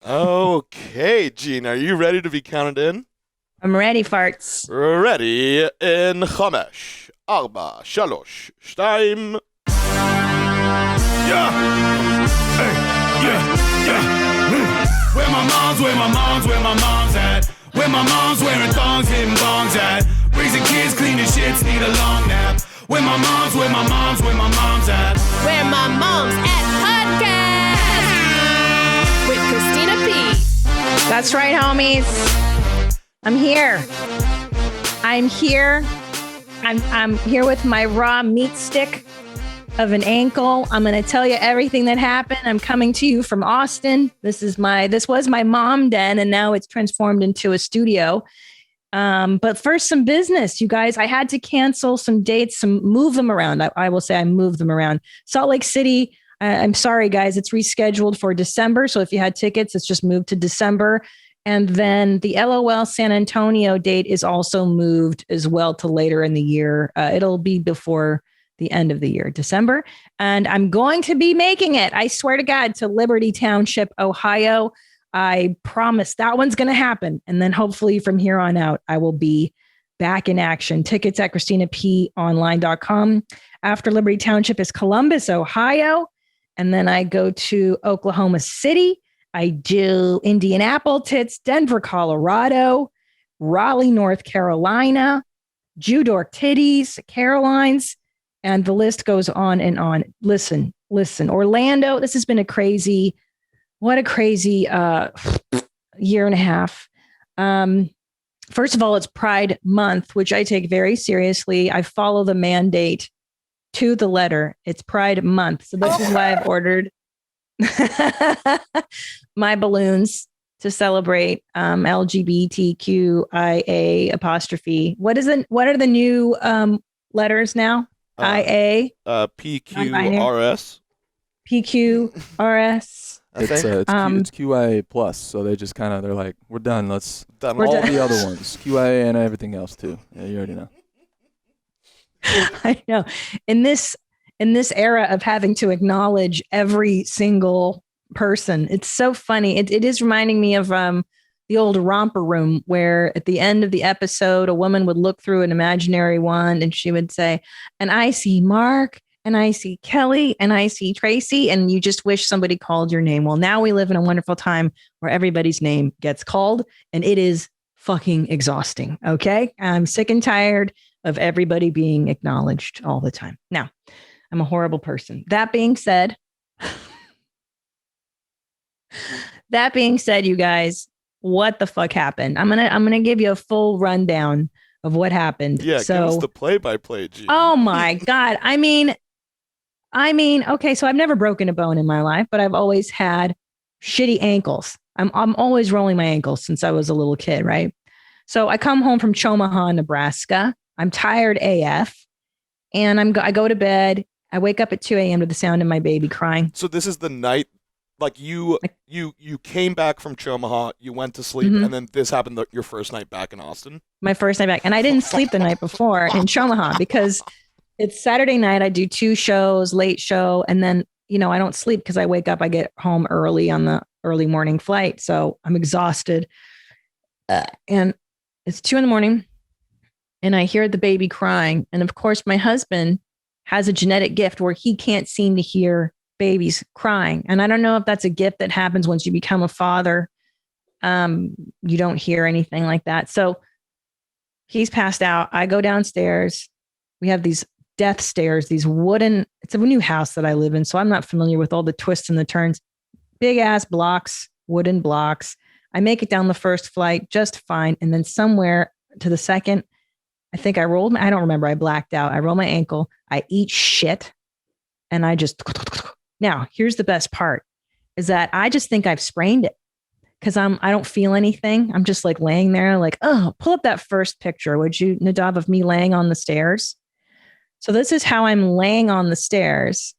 Okay, Gene, are you ready to be counted in? I'm ready, farts. Ready in 5, 4, 3, 2. Yeah. Hey, yeah. Where my mom's at? Where my mom's wearing thongs, hitting bongs at? Raising kids, cleaning shits, need a long nap. Where my mom's at? Where my mom's at podcast with Christina P. That's right, homies. I'm here. I'm here with my raw meat stick of an ankle. I'm going to tell you everything that happened. I'm coming to you from Austin. This was my mom den, and now it's transformed into a studio. But first, some business, you guys. I had to cancel some dates, move them around. I will say I moved them around. Salt Lake City. I'm sorry, guys. It's rescheduled for December. So if you had tickets, it's just moved to December. And then the LOL San Antonio date is also moved as well to later in the year. It'll be before the end of the year, December. And I'm going to be making it, I swear to God, to Liberty Township, Ohio. I promise that one's going to happen. And then hopefully from here on out, I will be back in action. Tickets at ChristinaPOnline.com. After Liberty Township is Columbus, Ohio. And then I go to Oklahoma City. I do Indianapolis, Denver, Colorado, Raleigh, North Carolina, Judork Titties, Carolines, and the list goes on and on. Listen, Orlando, this has been a crazy year and a half. First of all, it's Pride Month, which I take very seriously. I follow the mandate to the letter. It's Pride Month. So this is why I've ordered my balloons to celebrate LGBTQIA apostrophe. What are the new letters now? IA? PQRS. PQRS. It's QIA plus, so they just they're like, we're done. Let's all the other ones, QIA and everything else too. Yeah, you already know. I know. In this era of having to acknowledge every single person, it's so funny. It is reminding me of the old romper room, where at the end of the episode, a woman would look through an imaginary wand and she would say, and I see Mark, and I see Kelly, and I see Tracy, and you just wish somebody called your name. Well, now we live in a wonderful time where everybody's name gets called, and it is fucking exhausting. Okay. I'm sick and tired of everybody being acknowledged all the time. Now, I'm a horrible person. That being said, you guys, what the fuck happened? I'm gonna give you a full rundown of what happened. Yeah, so, give us the play-by-play, G. Oh my God. I mean, okay, so I've never broken a bone in my life, but I've always had shitty ankles. I'm always rolling my ankles since I was a little kid, right? So I come home from Chomaha, Nebraska. I'm tired AF, and I go to bed. I wake up at 2 a.m. to the sound of my baby crying. So this is the night, like you came back from Chomaha, you went to sleep, and then this happened your first night back in Austin? My first night back. And I didn't sleep the night before in Chomaha because it's Saturday night. I do 2 shows, late show, and then, I don't sleep because I wake up, I get home early on the early morning flight. So I'm exhausted. And it's 2 a.m. and I hear the baby crying. And of course, my husband has a genetic gift where he can't seem to hear babies crying. And I don't know if that's a gift that happens once you become a father. You don't hear anything like that. So he's passed out. I go downstairs. We have these death stairs, these wooden, it's a new house that I live in. So I'm not familiar with all the twists and the turns, big ass blocks, wooden blocks. I make it down the first flight just fine. And then somewhere to the second, I think I don't remember. I blacked out. I roll my ankle. I eat shit. And I just, now here's the best part is that I just think I've sprained it because I don't feel anything. I'm just like laying there like, oh, pull up that first picture. Would you, Nadav, of me laying on the stairs? So this is how I'm laying on the stairs.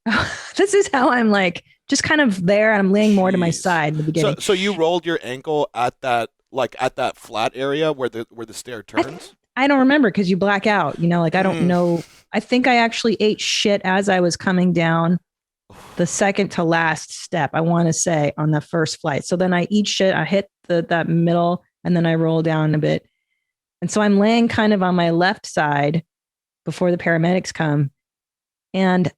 This is how I'm like, just kind of there. And I'm laying more to my side in the beginning. So you rolled your ankle at that flat area where the stair turns? I don't remember because you black out, I don't know. I think I actually ate shit as I was coming down the second to last step, I want to say, on the first flight. So then I eat shit. I hit that middle and then I roll down a bit. And so I'm laying kind of on my left side before the paramedics come. And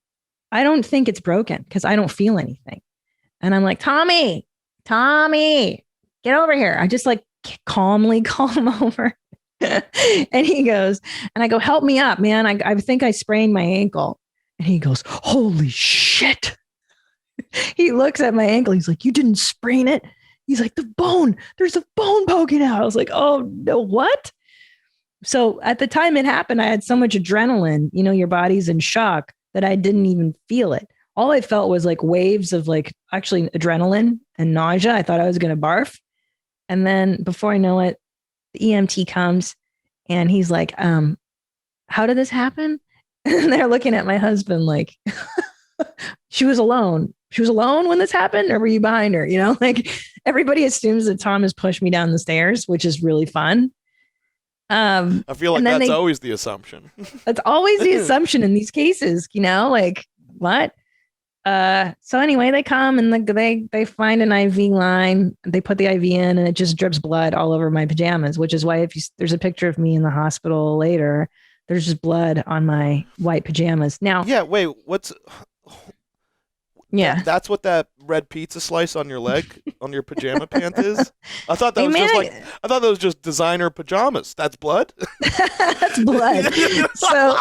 I don't think it's broken because I don't feel anything. And I'm like, Tommy, get over here. I just like calmly call him over. And he goes, and I go, help me up, man. I think I sprained my ankle. And he goes, holy shit. He looks at my ankle. He's like, you didn't sprain it? He's like, there's a bone poking out. I was like, oh no, what? So at the time it happened, I had so much adrenaline, your body's in shock, that I didn't even feel it. All I felt was like waves of like actually adrenaline and nausea. I thought I was going to barf. And then before I know it, the EMT comes and he's like, how did this happen? And they're looking at my husband like, she was alone. She was alone when this happened, or were you behind her? Like everybody assumes that Tom has pushed me down the stairs, which is really fun. I feel like that's always the assumption. That's always the assumption in these cases, like what? So anyway, they come and they find an IV line. They put the IV in and it just drips blood all over my pajamas, which is why there's a picture of me in the hospital later, there's just blood on my white pajamas. Now, yeah, wait, yeah, that's what that red pizza slice on your leg on your pajama pant is. I thought that was just designer pajamas. That's blood. That's blood. So,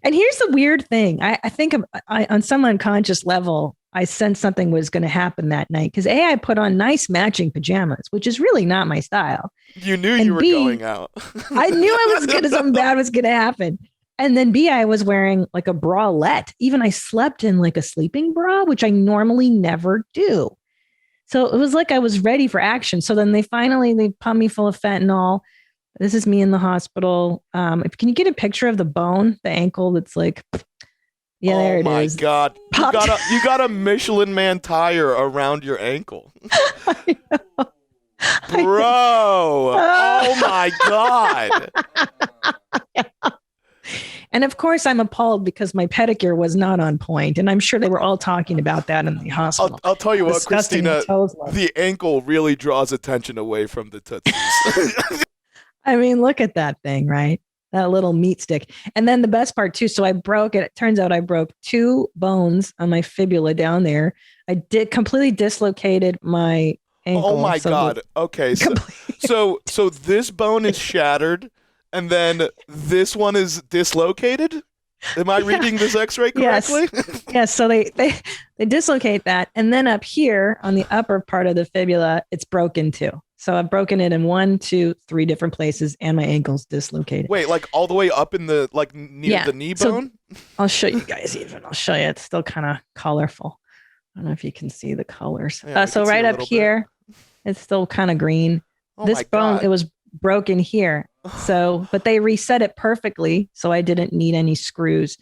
and here's the weird thing. I think on some unconscious level, I sensed something was going to happen that night because I put on nice matching pajamas, which is really not my style. You knew you were going out. I knew something bad was going to happen. And then I was wearing like a bralette. Even I slept in like a sleeping bra, which I normally never do. So it was like I was ready for action. So then they pumped me full of fentanyl. This is me in the hospital. Can you get a picture of the bone, the ankle that's like, yeah, there it is. Oh my God. You got a Michelin Man tire around your ankle. I know. Bro. Oh my God. And of course, I'm appalled because my pedicure was not on point. And I'm sure they were all talking about that in the hospital. I'll tell you what, Disgusting Christina, the ankle really draws attention away from the tootsies. I mean, look at that thing, right? That little meat stick. And then the best part too. So I broke it. It turns out I broke 2 bones on my fibula down there. I completely dislocated my ankle. Oh my God. Okay. So this bone is shattered. And then this one is dislocated? Am I reading this x-ray correctly? Yes. So they dislocate that. And then up here on the upper part of the fibula, it's broken too. So I've broken it in 1, 2, 3 different places and my ankle's dislocated. Wait, like all the way up in the, like near the knee bone? I'll show you guys even. I'll show you. It's still kind of colorful. I don't know if you can see the colors. Yeah, so right up here, it's still kind of green. Oh this bone, God. It was broken here. So, but they reset it perfectly. So I didn't need any screws.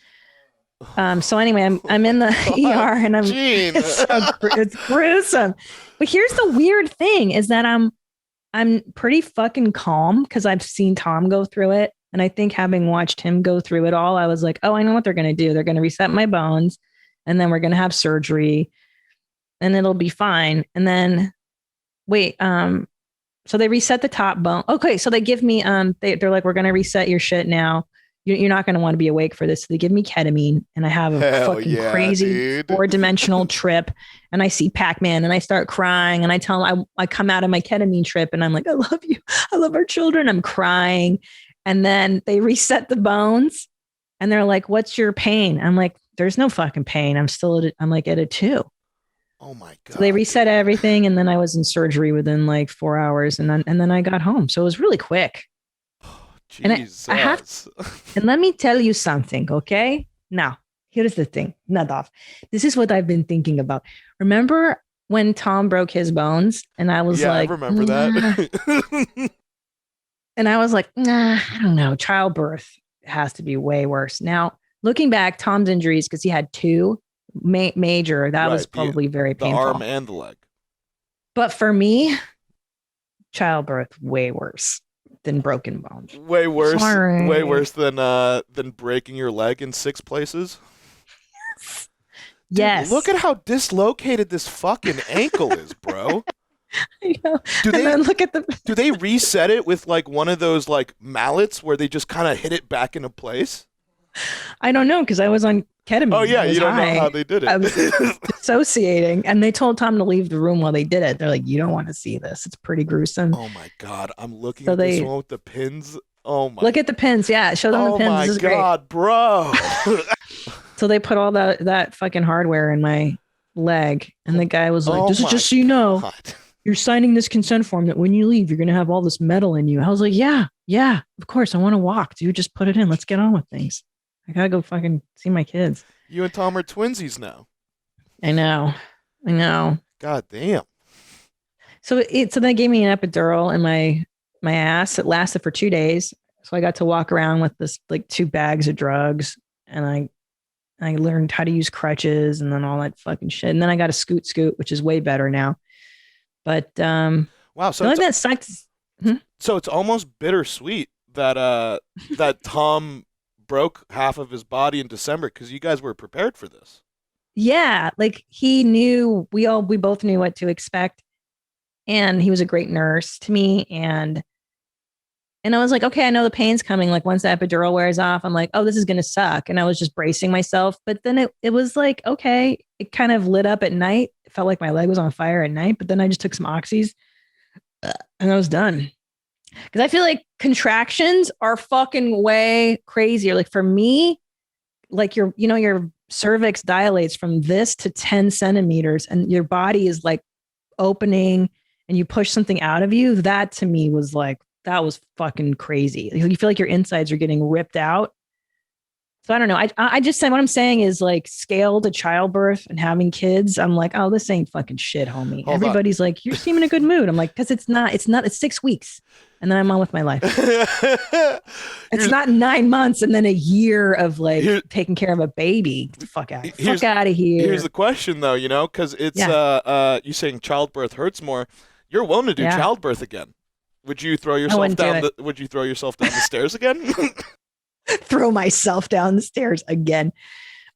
So anyway, I'm in the ER and it's gruesome. But here's the weird thing is that I'm pretty fucking calm because I've seen Tom go through it. And I think having watched him go through it all, I was like, oh, I know what they're going to do. They're going to reset my bones and then we're going to have surgery and it'll be fine. And then so they reset the top bone. Okay. So they give me, they're like, we're going to reset your shit now. You're not going to want to be awake for this. So they give me ketamine and I have a crazy 4-dimensional trip and I see Pac-Man and I start crying and I tell them, I come out of my ketamine trip and I'm like, I love you. I love our children. I'm crying. And then they reset the bones and they're like, what's your pain? I'm like, there's no fucking pain. I'm like at a 2. Oh my God. So they reset everything. And then I was in surgery within like 4 hours and then I got home. So it was really quick. Jesus. And let me tell you something. Okay. Now here's the thing. Nadav. This is what I've been thinking about. Remember when Tom broke his bones and I was like, I remember that. And I was like, nah, I don't know. Childbirth has to be way worse. Now looking back, Tom's injuries, because he had 2 major, that was probably very painful. The arm and the leg. But for me, childbirth way worse than broken bones. Way worse. Sorry. Way worse than breaking your leg in 6 places. Yes. Look at how dislocated this fucking ankle is, bro. I know. Then look at the. Do they reset it with like one of those like mallets where they just kind of hit it back into place? I don't know because I was on ketamine. Oh yeah, you don't know how they did it. I was dissociating, and they told Tom to leave the room while they did it. They're like, "You don't want to see this. It's pretty gruesome." Oh my god, I'm looking at this one with the pins. Oh my. Look at the pins. Yeah, show them the pins. Oh my god, bro. So they put all that fucking hardware in my leg, and the guy was like, "This is just so you know, God. You're signing this consent form that when you leave, you're gonna have all this metal in you." I was like, "Yeah, of course. I want to walk, dude. Just put it in. Let's get on with things. I gotta go fucking see my kids." You and Tom are twinsies now. I know. God damn. So they gave me an epidural in my ass. It lasted for 2 days. So I got to walk around with this like 2 bags of drugs, and I learned how to use crutches and then all that fucking shit. And then I got a scoot, which is way better now. But wow, so that sucks. So it's almost bittersweet that that Tom broke half of his body in December because you guys were prepared for this. Yeah, like he knew, we both knew what to expect, and he was a great nurse to me, and I was like, okay, I know the pain's coming. Like once the epidural wears off, I'm like, oh, this is gonna suck, and I was just bracing myself. But then it was like, okay, it kind of lit up at night. It felt like my leg was on fire at night, but then I just took some oxys, and I was done. Because I feel like contractions are fucking way crazier. Like for me, like your cervix dilates from this to 10 centimeters and your body is like opening and you push something out of you. That to me was like, that was fucking crazy. You feel like your insides are getting ripped out. So I don't know. I just say what I'm saying is like scale to childbirth and having kids. I'm like, oh, this ain't fucking shit, homie. Everybody's like, you seem in a good mood. I'm like, because it's 6 weeks. And then I'm on with my life. It's not 9 months and then a year of like taking care of a baby. Fuck out of here. Here's the question though, because it's you saying childbirth hurts more. You're willing to do childbirth again. Would you throw yourself down the stairs again? Throw myself down the stairs again.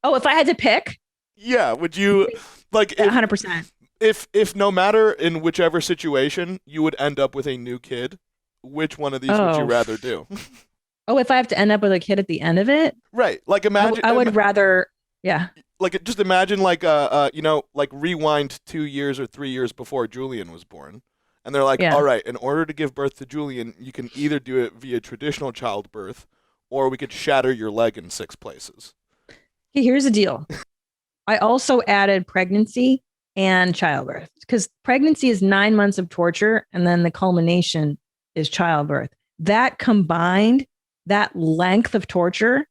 Oh, if I had to pick? Yeah, would you like 100%. If no matter in whichever situation you would end up with a new kid, which one of these would you rather do? Oh, if I have to end up with a kid at the end of it? Right. Like imagine I would rather like just imagine like like rewind 2 years or 3 years before Julian was born. And they're like, all right, in order to give birth to Julian, you can either do it via traditional childbirth or we could shatter your leg in 6 places. Okay, here's the deal. I also added pregnancy and childbirth because pregnancy is 9 months of torture and then the culmination is childbirth. That combined, that length of torture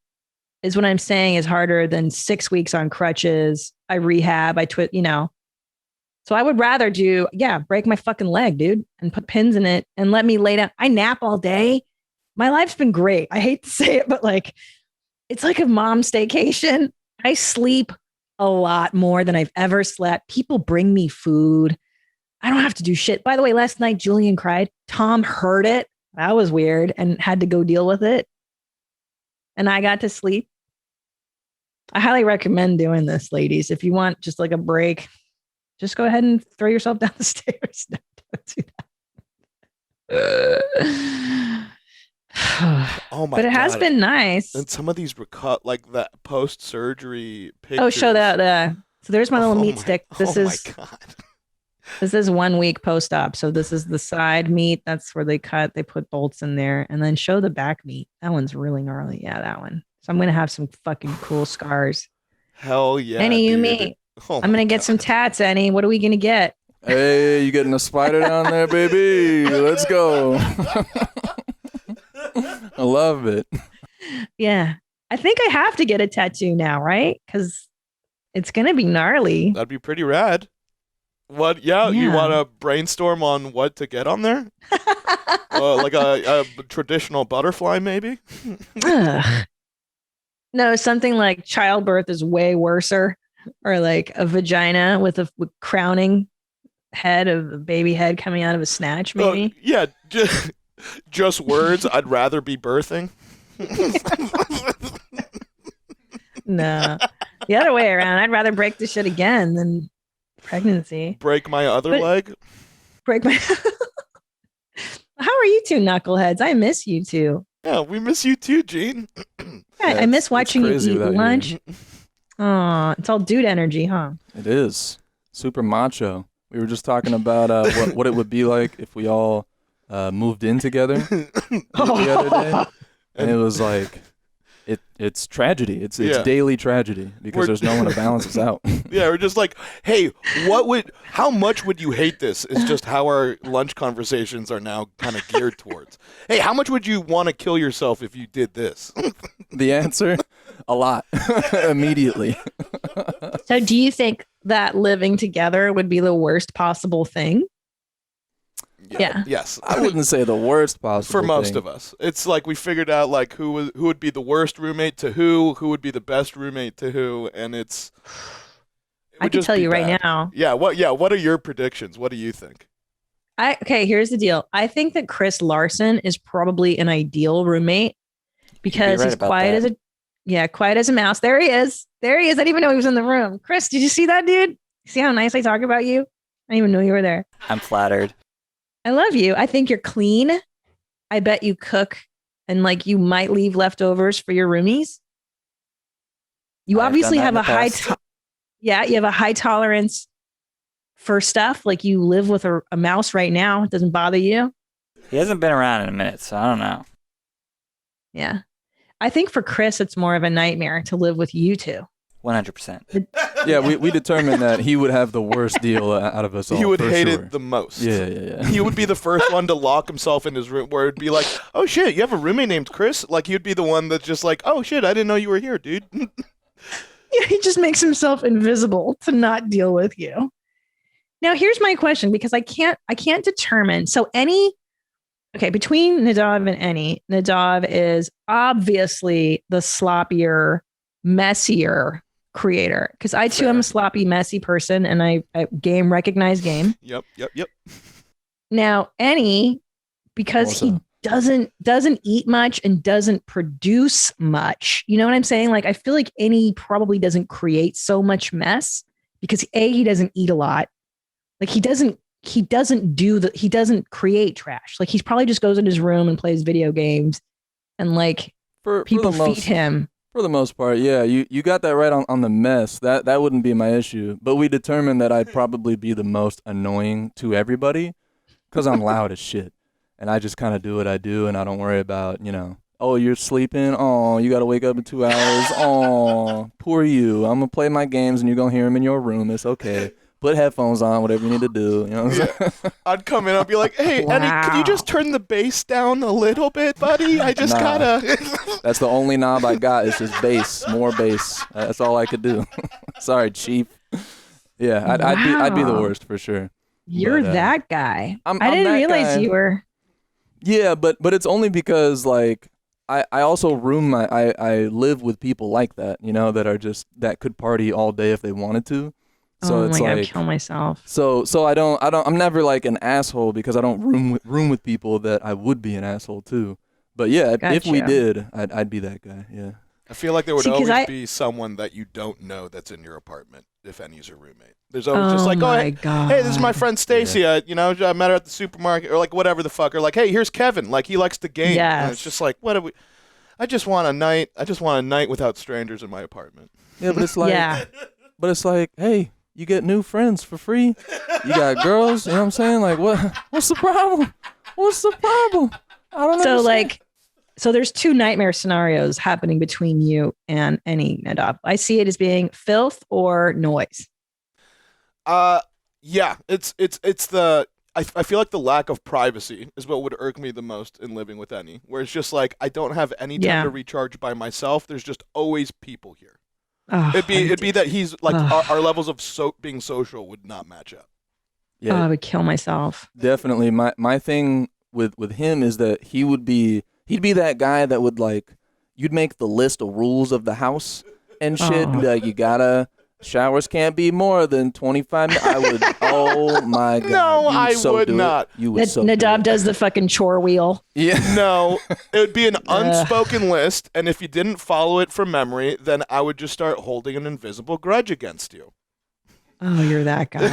is what I'm saying is harder than 6 weeks on crutches. I rehab, So I would rather break my fucking leg, dude, and put pins in it and let me lay down. I nap all day. My life's been great. I hate to say it, but like, it's like a mom staycation. I sleep a lot more than I've ever slept. People bring me food. I don't have to do shit. By the way, last night, Julian cried. Tom heard it. That was weird and had to go deal with it. And I got to sleep. I highly recommend doing this, ladies. If you want just like a break, just go ahead and throw yourself down the stairs. No, don't do that. Oh my! But it has been nice. And some of these like that post-surgery pictures. Oh, show that. So there's my little meat stick. This is. Oh my god! This is 1 week post-op. So this is the side meat. That's where they put bolts in there, and then show the back meat. That one's really gnarly. Yeah, that one. So I'm gonna have some fucking cool scars. Hell yeah! Annie, you dude. Me. I'm gonna get some tats, Annie. What are we gonna get? Hey, you getting a spider down there, baby? Let's go. I love it. Yeah. I think I have to get a tattoo now, right? Because it's going to be gnarly. That'd be pretty rad. What? Yeah. You want to brainstorm on what to get on there? Like a traditional butterfly, maybe? No, something like childbirth is way worser. Or like a vagina with a crowning head of a baby head coming out of a snatch, maybe. Yeah. Just words. I'd rather be birthing. No. the other way around. I'd rather break this shit again than pregnancy. Break my other leg? Break my... How are you two knuckleheads? I miss you two. Yeah, we miss you too, Gene. I miss watching you eat lunch. Oh, it's all dude energy, huh? It is. Super macho. We were just talking about what it would be like if we all moved in together the other day. And it was like, it's tragedy. It's daily tragedy because there's no one to balance us out. Yeah, we're just like, hey, how much would you hate this? It's just how our lunch conversations are now kind of geared towards. Hey, how much would you want to kill yourself if you did this? The answer, a lot, immediately. So do you think that living together would be the worst possible thing? Yeah. Yes. I wouldn't say the worst possible for most thing. of us. It's like we figured out like who would be the worst roommate to who would be the best roommate to who, and I can tell you right now. Yeah, what are your predictions? What do you think? Okay, here's the deal. I think that Chris Larson is probably an ideal roommate because he's quiet as a mouse. There he is. I didn't even know he was in the room. Chris, did you see that dude? See how nice I talk about you? I didn't even know you were there. I'm flattered. I love you. I think you're clean. I bet you cook and like you might leave leftovers for your roomies. You obviously have a you have a high tolerance for stuff. Like you live with a mouse right now. It doesn't bother you. He hasn't been around in a minute, so I don't know. Yeah. I think for Chris, it's more of a nightmare to live with you two. 100%. Yeah, we determined that he would have the worst deal out of us all. He would hate it the most. Yeah. He would be the first one to lock himself in his room where it'd be like, oh shit, you have a roommate named Chris? Like he'd be the one that's just like, oh shit, I didn't know you were here, dude. Yeah, he just makes himself invisible to not deal with you. Now, here's my question, because I can't determine. So between Nadav and Annie, Nadav is obviously the sloppier, messier creator, because I too am a sloppy, messy person, and I recognize game. Yep. Now, Annie, because he doesn't eat much and doesn't produce much, you know what I'm saying? Like, I feel like Annie probably doesn't create so much mess because he doesn't eat a lot. Like he doesn't create trash. Like he probably just goes in his room and plays video games, and like people feed him. For the most part, yeah. You got that right on the mess. That wouldn't be my issue. But we determined that I'd probably be the most annoying to everybody because I'm loud as shit. And I just kind of do what I do, and I don't worry about, oh, you're sleeping? Oh, you got to wake up in 2 hours? Oh, poor you. I'm going to play my games, and you're going to hear them in your room. It's okay. Put headphones on, whatever you need to do. You know what I'm saying? I'd come in, I'd be like, hey, Eddie, could you just turn the bass down a little bit, buddy? I just gotta. That's the only knob I got. It's just bass, more bass. That's all I could do. Sorry, Chief. Yeah, I'd be the worst for sure. You're that guy. I didn't realize you were. Yeah, but it's only because like I also I live with people like that, that are just that could party all day if they wanted to. So it's like, I'd kill myself. So I'm never like an asshole because I don't room with people that I would be an asshole to. But yeah, if we did, I'd be that guy. Yeah. I feel like there would always be someone that you don't know that's in your apartment if Annie's your roommate. There's always just like, hey, this is my friend Stacy. Yeah. I met her at the supermarket or like whatever the fuck. Or like, hey, here's Kevin. Like he likes to game. Yes. And it's just like, what are we? I just want a night without strangers in my apartment. Yeah, but it's like, hey, you get new friends for free. You got girls. You know what I'm saying? Like, what's the problem? What's the problem? I don't know. So like, so there's two nightmare scenarios happening between you and any Nadav. I see it as being filth or noise. Yeah, it's the. I feel like the lack of privacy is what would irk me the most in living with Annie. Where it's just like I don't have any time to recharge by myself. There's just always people here. It'd be that he's like our levels of being social would not match up. Yeah, I would kill myself. Definitely. My thing with him is that he'd be that guy that would like you'd make the list of rules of the house and shit. And be like, you gotta Showers can't be more than 25 minutes. I would. Oh my god. No, I would not. You would so Nadab does the fucking chore wheel. Yeah. No, it would be an unspoken list, and if you didn't follow it from memory, then I would just start holding an invisible grudge against you. Oh, you're that guy.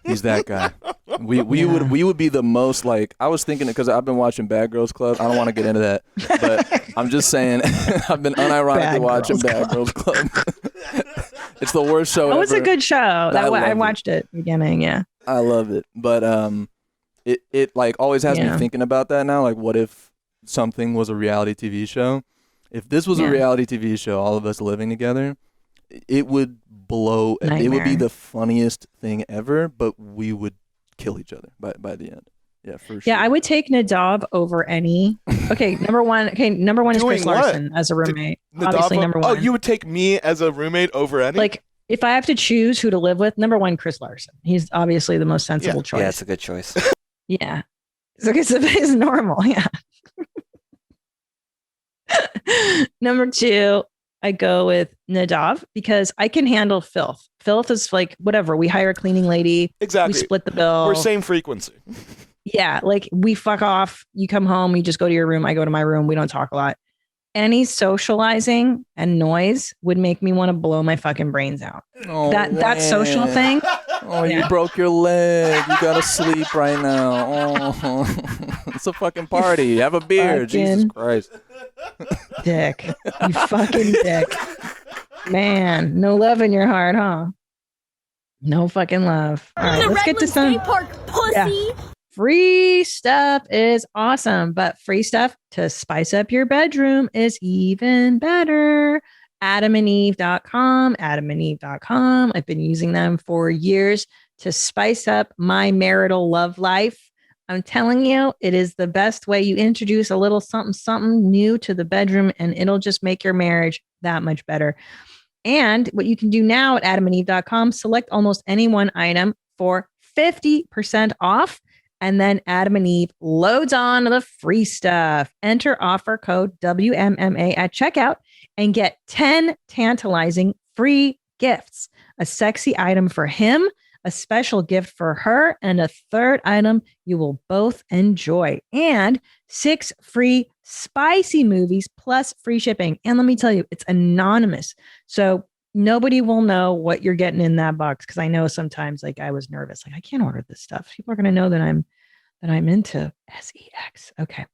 He's that guy. We would be the most like. I was thinking because I've been watching Bad Girls Club. I don't want to get into that, but I'm just saying I've been unironically watching Bad Girls Club. It's the worst show. It was a good show. I watched it beginning. Yeah, I love it, but it like always has me thinking about that now. Like, what if something was a reality TV show? If this was a reality TV show, all of us living together, it would blow. Nightmare. It would be the funniest thing ever, but we would kill each other by the end. Yeah, for sure. Yeah, I would take Nadab over any. Okay, number one is Chris Larson as a roommate. Obviously, number one. Oh, you would take me as a roommate over any? Like, if I have to choose who to live with, number one, Chris Larson. He's obviously the most sensible choice. Yeah, it's a good choice. Yeah. It's normal. Yeah. Number two, I go with Nadav because I can handle filth. Filth is like whatever. We hire a cleaning lady. Exactly. We split the bill. We're same frequency. Yeah. Like we fuck off. You come home. You just go to your room. I go to my room. We don't talk a lot. Any socializing and noise would make me want to blow my fucking brains out. Oh, that social thing. Oh, you broke your leg. You gotta sleep right now. Oh, it's a fucking party. Have a beer. Jesus Christ. Dick. You fucking dick. Man, no love in your heart, huh? No fucking love. All right, let's get to some pussy. Yeah. Free stuff is awesome, but free stuff to spice up your bedroom is even better. AdamandEve.com, AdamandEve.com. I've been using them for years to spice up my marital love life. I'm telling you, it is the best way. You introduce a little something new to the bedroom, and it'll just make your marriage that much better. And what you can do now at AdamandEve.com, select almost any one item for 50% off. And then Adam and Eve loads on the free stuff. Enter offer code WMMA at checkout and get 10 tantalizing free gifts. A sexy item for him, a special gift for her, and a third item you will both enjoy. And 6 free spicy movies plus free shipping. And let me tell you, it's anonymous. So nobody will know what you're getting in that box. Cause I know sometimes like I was nervous. Like I can't order this stuff. People are going to know that I'm into sex. Okay.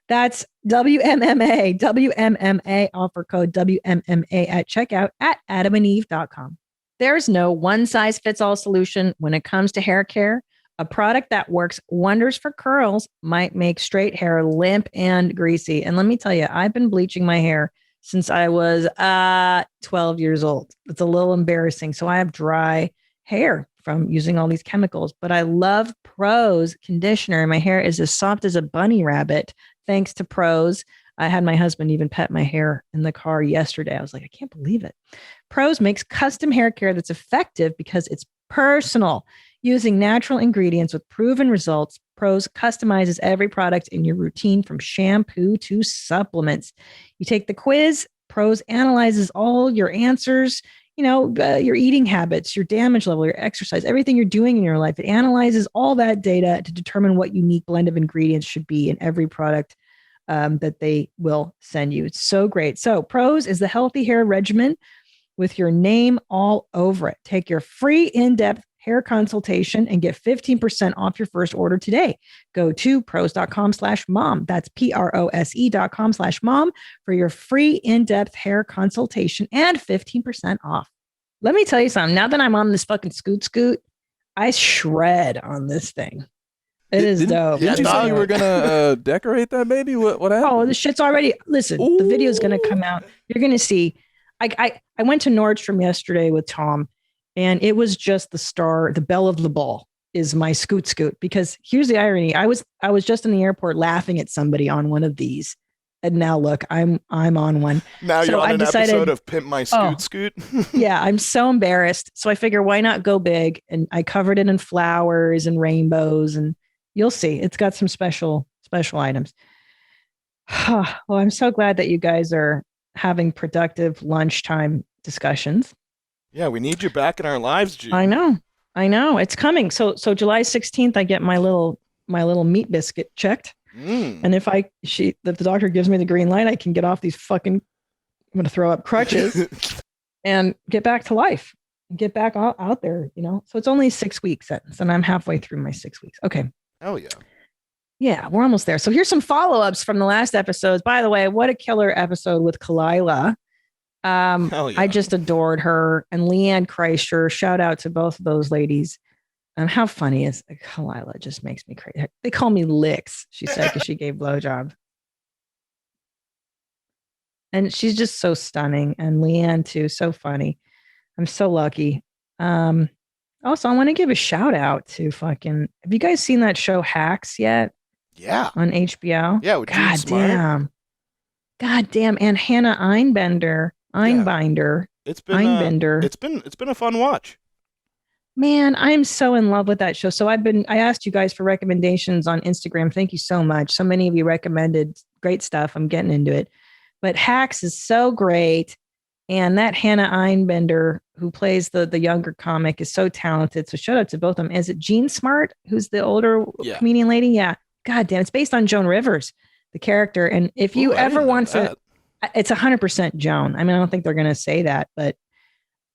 That's WMMA offer code WMMA at checkout at adamandeve.com. There's no one size fits all solution when it comes to hair care. A product that works wonders for curls might make straight hair limp and greasy. And let me tell you, I've been bleaching my hair since I was 12 years old. It's a little embarrassing. So I have dry hair from using all these chemicals, but I love Prose conditioner. My hair is as soft as a bunny rabbit, thanks to Prose. I had my husband even pet my hair in the car yesterday. I was like, I can't believe it. Prose makes custom hair care that's effective because it's personal. Using natural ingredients with proven results, Prose customizes every product in your routine from shampoo to supplements. You take the quiz, Prose analyzes all your answers, your eating habits, your damage level, your exercise, everything you're doing in your life. It analyzes all that data to determine what unique blend of ingredients should be in every product that they will send you. It's so great. So Prose is the healthy hair regimen with your name all over it. Take your free in-depth hair consultation and get 15% off your first order today. Go to prose.com/mom. That's prose.com/mom for your free in-depth hair consultation and 15% off. Let me tell you something. Now that I'm on this fucking scoot, I shred on this thing. It is dope. Did you say you were gonna decorate that baby? What happened? Oh, the shit's already. Listen, the video is gonna come out. You're gonna see. I went to Nordstrom yesterday with Tom. And it was just the belle of the ball is my scoot, because here's the irony. I was just in the airport laughing at somebody on one of these. And now look, I'm on one. Now you're on an episode of Pimp My Scoot. Yeah, I'm so embarrassed. So I figure why not go big? And I covered it in flowers and rainbows, and you'll see. It's got some special items. Well, I'm so glad that you guys are having productive lunchtime discussions. Yeah, we need you back in our lives, G. I know. It's coming. So July 16th, I get my little meat biscuit checked. And if the doctor gives me the green light, I can get off these fucking, I'm going to throw up crutches and get back to life. Get back out there, So it's only a 6-week sentence, and I'm halfway through my 6 weeks. Okay. Hell yeah. Yeah, we're almost there. So here's some follow-ups from the last episodes. By the way, what a killer episode with Kalila. Hell yeah. I just adored her. And Leanne Kreischer, shout out to both of those ladies. And how funny is Kalila? Just makes me crazy. They call me Licks, she said, because she gave blowjobs. And she's just so stunning. And Leanne too, so funny. I'm so lucky. Also, I want to give a shout out to have you guys seen that show Hacks yet? Yeah. On HBO? Yeah. God damn. And Hannah Einbinder. It's been a fun watch. Man, I'm so in love with that show. So I asked you guys for recommendations on Instagram. Thank you so much. So many of you recommended great stuff. I'm getting into it. But Hacks is so great. And that Hannah Einbinder, who plays the younger comic, is so talented. So shout out to both of them. Is it Jean Smart, who's the older comedian lady? Yeah. God damn, it's based on Joan Rivers, the character. And if you ever want to, it's 100% Joan. I mean, I don't think they're going to say that, but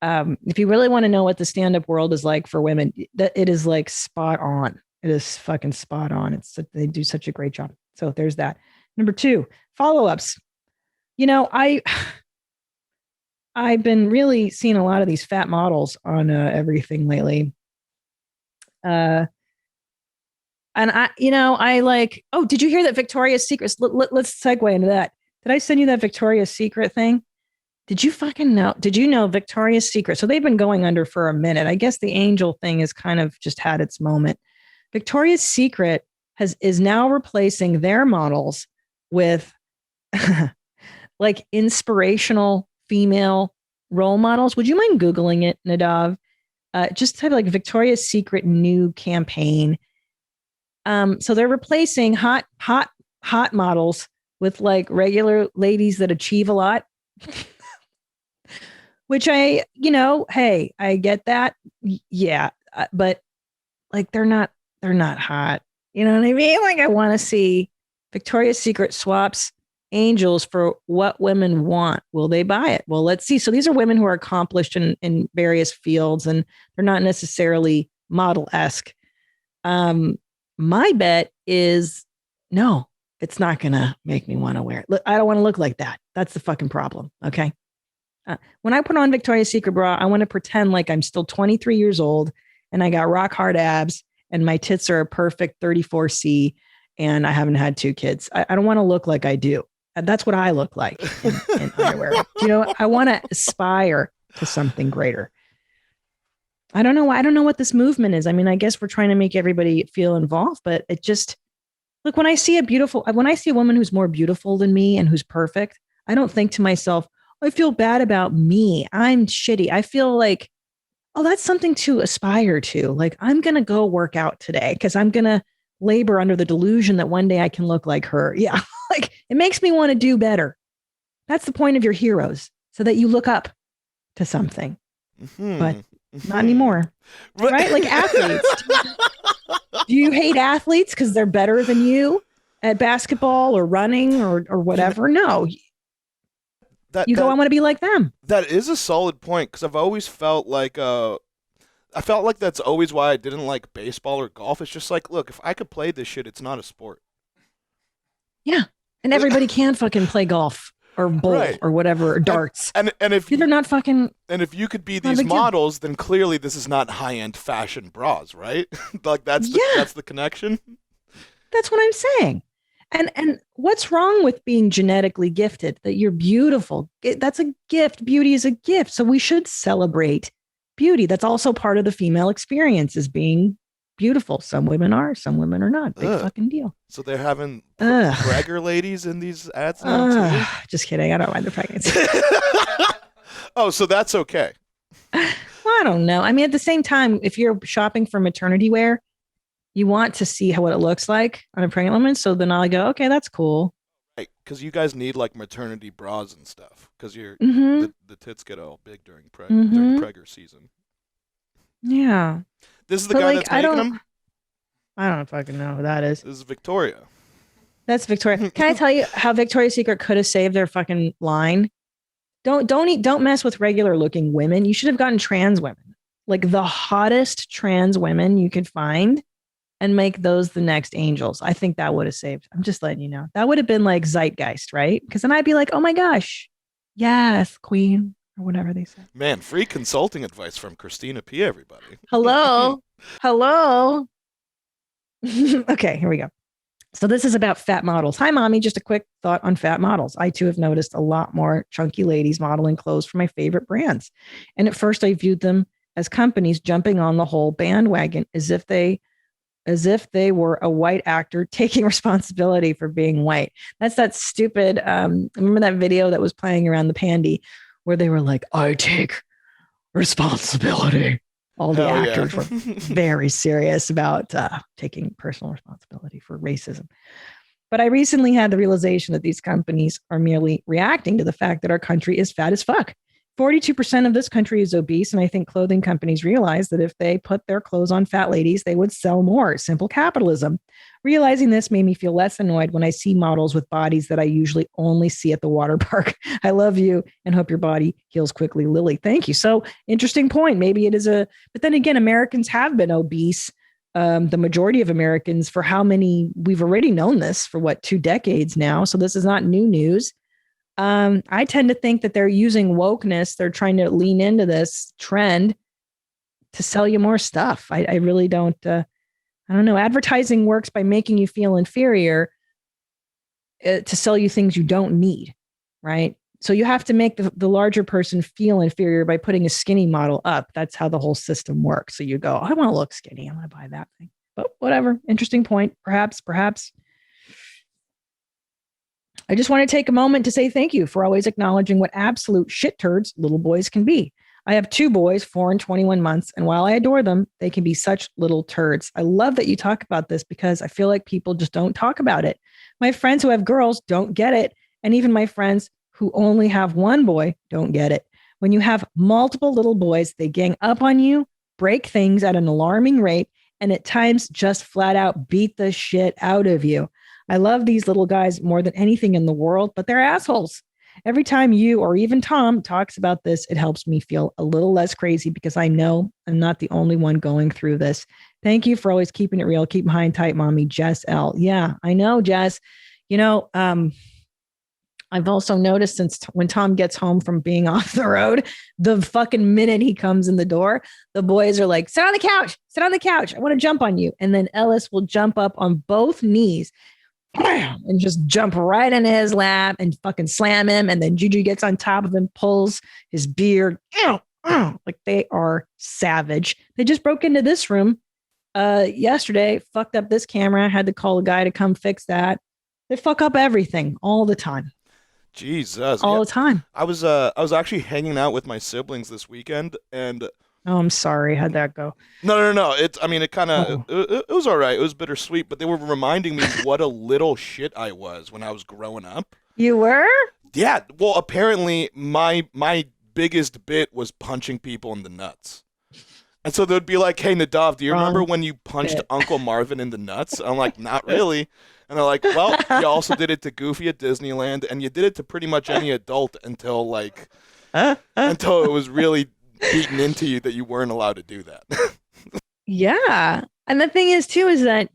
if you really want to know what the stand-up world is like for women, it is like spot on. It is fucking spot on. They do such a great job. So there's that. Number 2, follow-ups. I've been really seeing a lot of these fat models on everything lately. And I like, oh, did you hear that Victoria's Secret? Let's segue into that. Did I send you that Victoria's Secret thing? Did you fucking know? Did you know Victoria's Secret? So they've been going under for a minute. I guess the angel thing has kind of just had its moment. Victoria's Secret is now replacing their models with like inspirational female role models. Would you mind Googling it, Nadav? Just type like Victoria's Secret new campaign. So they're replacing hot models with like regular ladies that achieve a lot. Which hey, I get that. Yeah. But like, they're not hot. You know what I mean? Like, I want to see Victoria's Secret swaps angels for what women want. Will they buy it? Well, let's see. So these are women who are accomplished in various fields, and they're not necessarily model-esque. My bet is no, it's not going to make me want to wear it. Look, I don't want to look like that. That's the fucking problem. Okay. When I put on Victoria's Secret bra, I want to pretend like I'm still 23 years old and I got rock hard abs and my tits are a perfect 34C and I haven't had 2 kids. I don't want to look like I do. That's what I look like in underwear. I want to aspire to something greater. I don't know. I don't know what this movement is. I mean, I guess we're trying to make everybody feel involved, but it just, look, when I see a woman who's more beautiful than me and who's perfect, I don't think to myself, I feel bad about me. I'm shitty. I feel like, oh, that's something to aspire to. Like, I'm going to go work out today because I'm going to labor under the delusion that one day I can look like her. Yeah. Like, it makes me want to do better. That's the point of your heroes, so that you look up to something. Mm-hmm. But not anymore. Right? Like athletes. Do you hate athletes because they're better than you at basketball or running or whatever? No. I want to be like them. That is a solid point, because I've always felt like that's always why I didn't like baseball or golf. It's just like, look, if I could play this shit, it's not a sport. Yeah. And everybody can fucking play golf or bowl or whatever, or darts. And if they're not fucking. And if you could be these models, then clearly this is not high-end fashion bras, right? Like that's the connection. That's what I'm saying. And what's wrong with being genetically gifted? That you're beautiful. That's a gift. Beauty is a gift. So we should celebrate beauty. That's also part of the female experience, is being beautiful. Some women are, some women are not. Big fucking deal. So they're having bragger ladies in these ads now too? Just kidding. I don't mind the pregnancy. Oh, so that's okay. Well, I don't know. I mean, at the same time, if you're shopping for maternity wear, you want to see what it looks like on a pregnant woman. So then I'll go, okay, that's cool. because you guys need like maternity bras and stuff because the tits get all big during pregger season. Yeah. This is the guy that's making them? I don't fucking know who that is. This is Victoria. That's Victoria. Can I tell you how Victoria's Secret could have saved their fucking line? Don't mess with regular looking women. You should have gotten trans women, like the hottest trans women you could find, and make those the next angels. I think that would have saved. I'm just letting you know. That would have been like zeitgeist, right? Because then I'd be like, oh my gosh, yes, queen, or whatever they say. Man, free consulting advice from Christina P, everybody. Hello. Okay, here we go. So this is about fat models. Hi, mommy. Just a quick thought on fat models. I too have noticed a lot more chunky ladies modeling clothes for my favorite brands. And at first I viewed them as companies jumping on the whole bandwagon as if they were a white actor taking responsibility for being white. That's that stupid, remember that video that was playing around the pandy where they were like, I take responsibility. All the actors were very serious about taking personal responsibility for racism. But I recently had the realization that these companies are merely reacting to the fact that our country is fat as fuck. 42% of this country is obese, and I think clothing companies realize that if they put their clothes on fat ladies, they would sell more. Simple capitalism. Realizing this made me feel less annoyed when I see models with bodies that I usually only see at the water park. I love you and hope your body heals quickly, Lily. Thank you. So interesting point. Maybe it is but then again, Americans have been obese. The majority of Americans for how many, we've already known this for 2 decades now. So this is not new news. I tend to think that they're using wokeness. They're trying to lean into this trend to sell you more stuff. I really don't, I don't know. Advertising works by making you feel inferior to sell you things you don't need, right? So you have to make the larger person feel inferior by putting a skinny model up. That's how the whole system works. So you go, I want to look skinny. I want to buy that thing. But whatever. Interesting point. Perhaps. I just want to take a moment to say thank you for always acknowledging what absolute shit turds little boys can be. I have 2 boys, 4 and 21 months, and while I adore them, they can be such little turds. I love that you talk about this because I feel like people just don't talk about it. My friends who have girls don't get it, and even my friends who only have 1 boy don't get it. When you have multiple little boys, they gang up on you, break things at an alarming rate, and at times just flat out beat the shit out of you. I love these little guys more than anything in the world, but they're assholes. Every time you or even Tom talks about this, it helps me feel a little less crazy because I know I'm not the only one going through this. Thank you for always keeping it real. Keep them high and tight, mommy. Jess L. Yeah, I know, Jess. I've also noticed since when Tom gets home from being off the road, the fucking minute he comes in the door, the boys are like, sit on the couch. I want to jump on you. And then Ellis will jump up on both knees and just jump right into his lap and fucking slam him. And then Juju gets on top of him, pulls his beard. Like they are savage. They just broke into this room yesterday, fucked up this camera, had to call a guy to come fix that. They fuck up everything all the time. Jesus. All the time. I was actually hanging out with my siblings this weekend and oh, I'm sorry. How'd that go? No. It kind of, it was all right. It was bittersweet, but they were reminding me what a little shit I was when I was growing up. You were? Yeah. Well, apparently my biggest bit was punching people in the nuts. And so they'd be like, hey, Nadav, do you remember when you punched Uncle Marvin in the nuts? I'm like, not really. And they're like, well, you also did it to Goofy at Disneyland, and you did it to pretty much any adult until it was really beaten into you that you weren't allowed to do that. Yeah. And the thing is too, is that,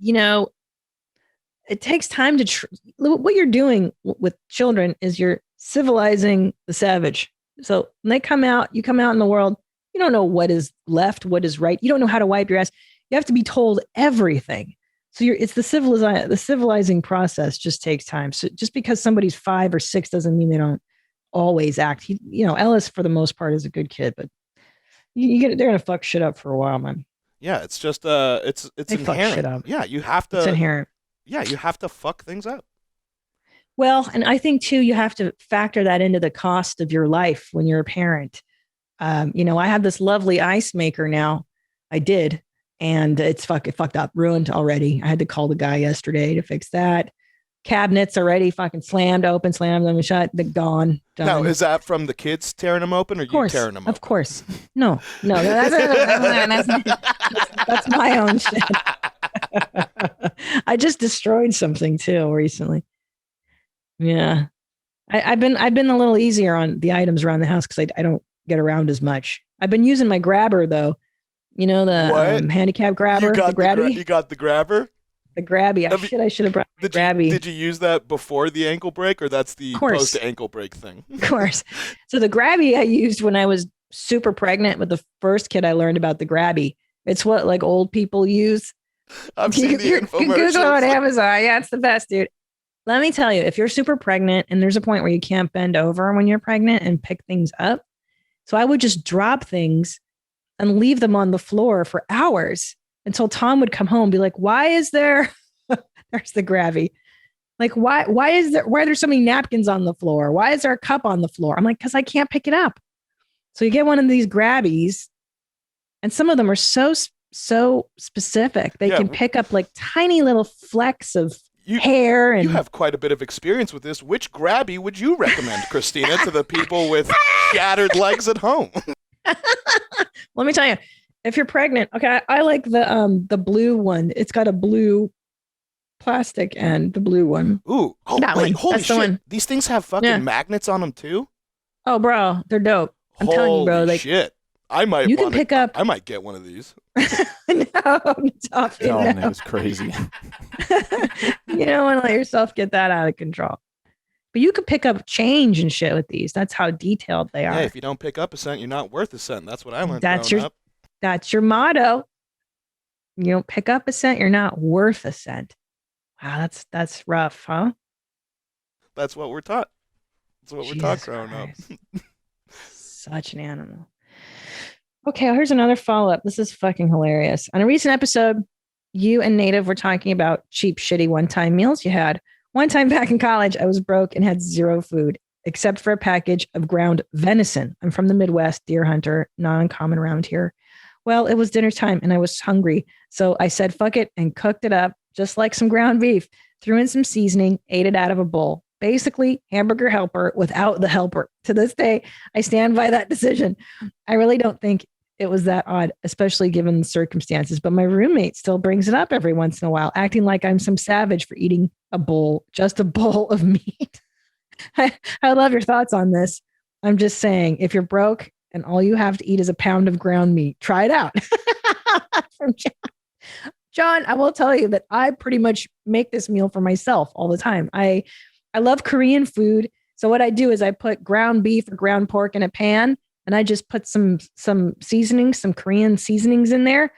it takes time to, what you're doing with children is you're civilizing the savage. So when they come out, you come out in the world, you don't know what is left, what is right. You don't know how to wipe your ass. You have to be told everything. So it's the civilizing process just takes time. So just because somebody's 5 or 6 doesn't mean they don't always act. Ellis for the most part is a good kid, but they're gonna fuck shit up for a while, man. Yeah, it's just it's inherent. Fuck shit up. Yeah, you have to. It's inherent. Yeah, you have to fuck things up. Well, and I think too, you have to factor that into the cost of your life when you're a parent. I have this lovely ice maker now. I did, and it's fucked up, ruined already. I had to call the guy yesterday to fix that. cabinets already fucking slammed open, slammed them shut. They're gone. Done. Now, is that from the kids tearing them open, or you tearing them open? Of course. No, that's my own shit. I just destroyed something too recently. Yeah, I've been a little easier on the items around the house because I don't get around as much. I've been using my grabber though. You know the handicap grabber, the grabby. You got the grabber. The grabby. I should have brought the grabby. Did you use that before the ankle break, or that's the post ankle break thing? Of course. So the grabby I used when I was super pregnant with the first kid. I learned about the grabby. It's what like old people use. I've seen the infomercials. You Google it on Amazon. Yeah, it's the best, dude. Let me tell you, if you're super pregnant and there's a point where you can't bend over when you're pregnant and pick things up. So I would just drop things and leave them on the floor for hours until Tom would come home and be like, why is there, there's the grabby. Like, why are there so many napkins on the floor? Why is there a cup on the floor? I'm like, because I can't pick it up. So you get one of these grabbies and some of them are so specific. They can pick up like tiny little flecks of hair. And you have quite a bit of experience with this. Which grabby would you recommend, Christina, to the people with shattered legs at home? Let me tell you, if you're pregnant, okay, I like the blue one. It's got a blue plastic end, the blue one. Ooh, holy shit! These things have fucking magnets on them too. Oh, bro, they're dope. I'm telling you, bro. Like, shit, I might. You can pick up. I might get one of these. No, stop it. No, that was crazy. You don't want to let yourself get that out of control. But you could pick up change and shit with these. That's how detailed they are. Yeah, if you don't pick up a cent, you're not worth a cent. That's what I learned growing up. That's your motto. You don't pick up a cent, you're not worth a cent. Wow, that's rough, huh? That's what we're taught. That's what we're taught growing up. Such an animal. Okay, well, here's another follow-up. This is fucking hilarious. On a recent episode, you and Native were talking about cheap, shitty one-time meals you had. One time back in college, I was broke and had zero food, except for a package of ground venison. I'm from the Midwest, deer hunter, not uncommon around here. Well, it was dinner time and I was hungry. So I said, fuck it, and cooked it up just like some ground beef, threw in some seasoning, ate it out of a bowl. Basically, hamburger helper without the helper. To this day, I stand by that decision. I really don't think it was that odd, especially given the circumstances. But my roommate still brings it up every once in a while, acting like I'm some savage for eating just a bowl of meat. I love your thoughts on this. I'm just saying, if you're broke and all you have to eat is a pound of ground meat, try it out. From John, I will tell you that I pretty much make this meal for myself all the time. I love Korean food. So what I do is I put ground beef or ground pork in a pan, and I just put some seasonings, some Korean seasonings in there.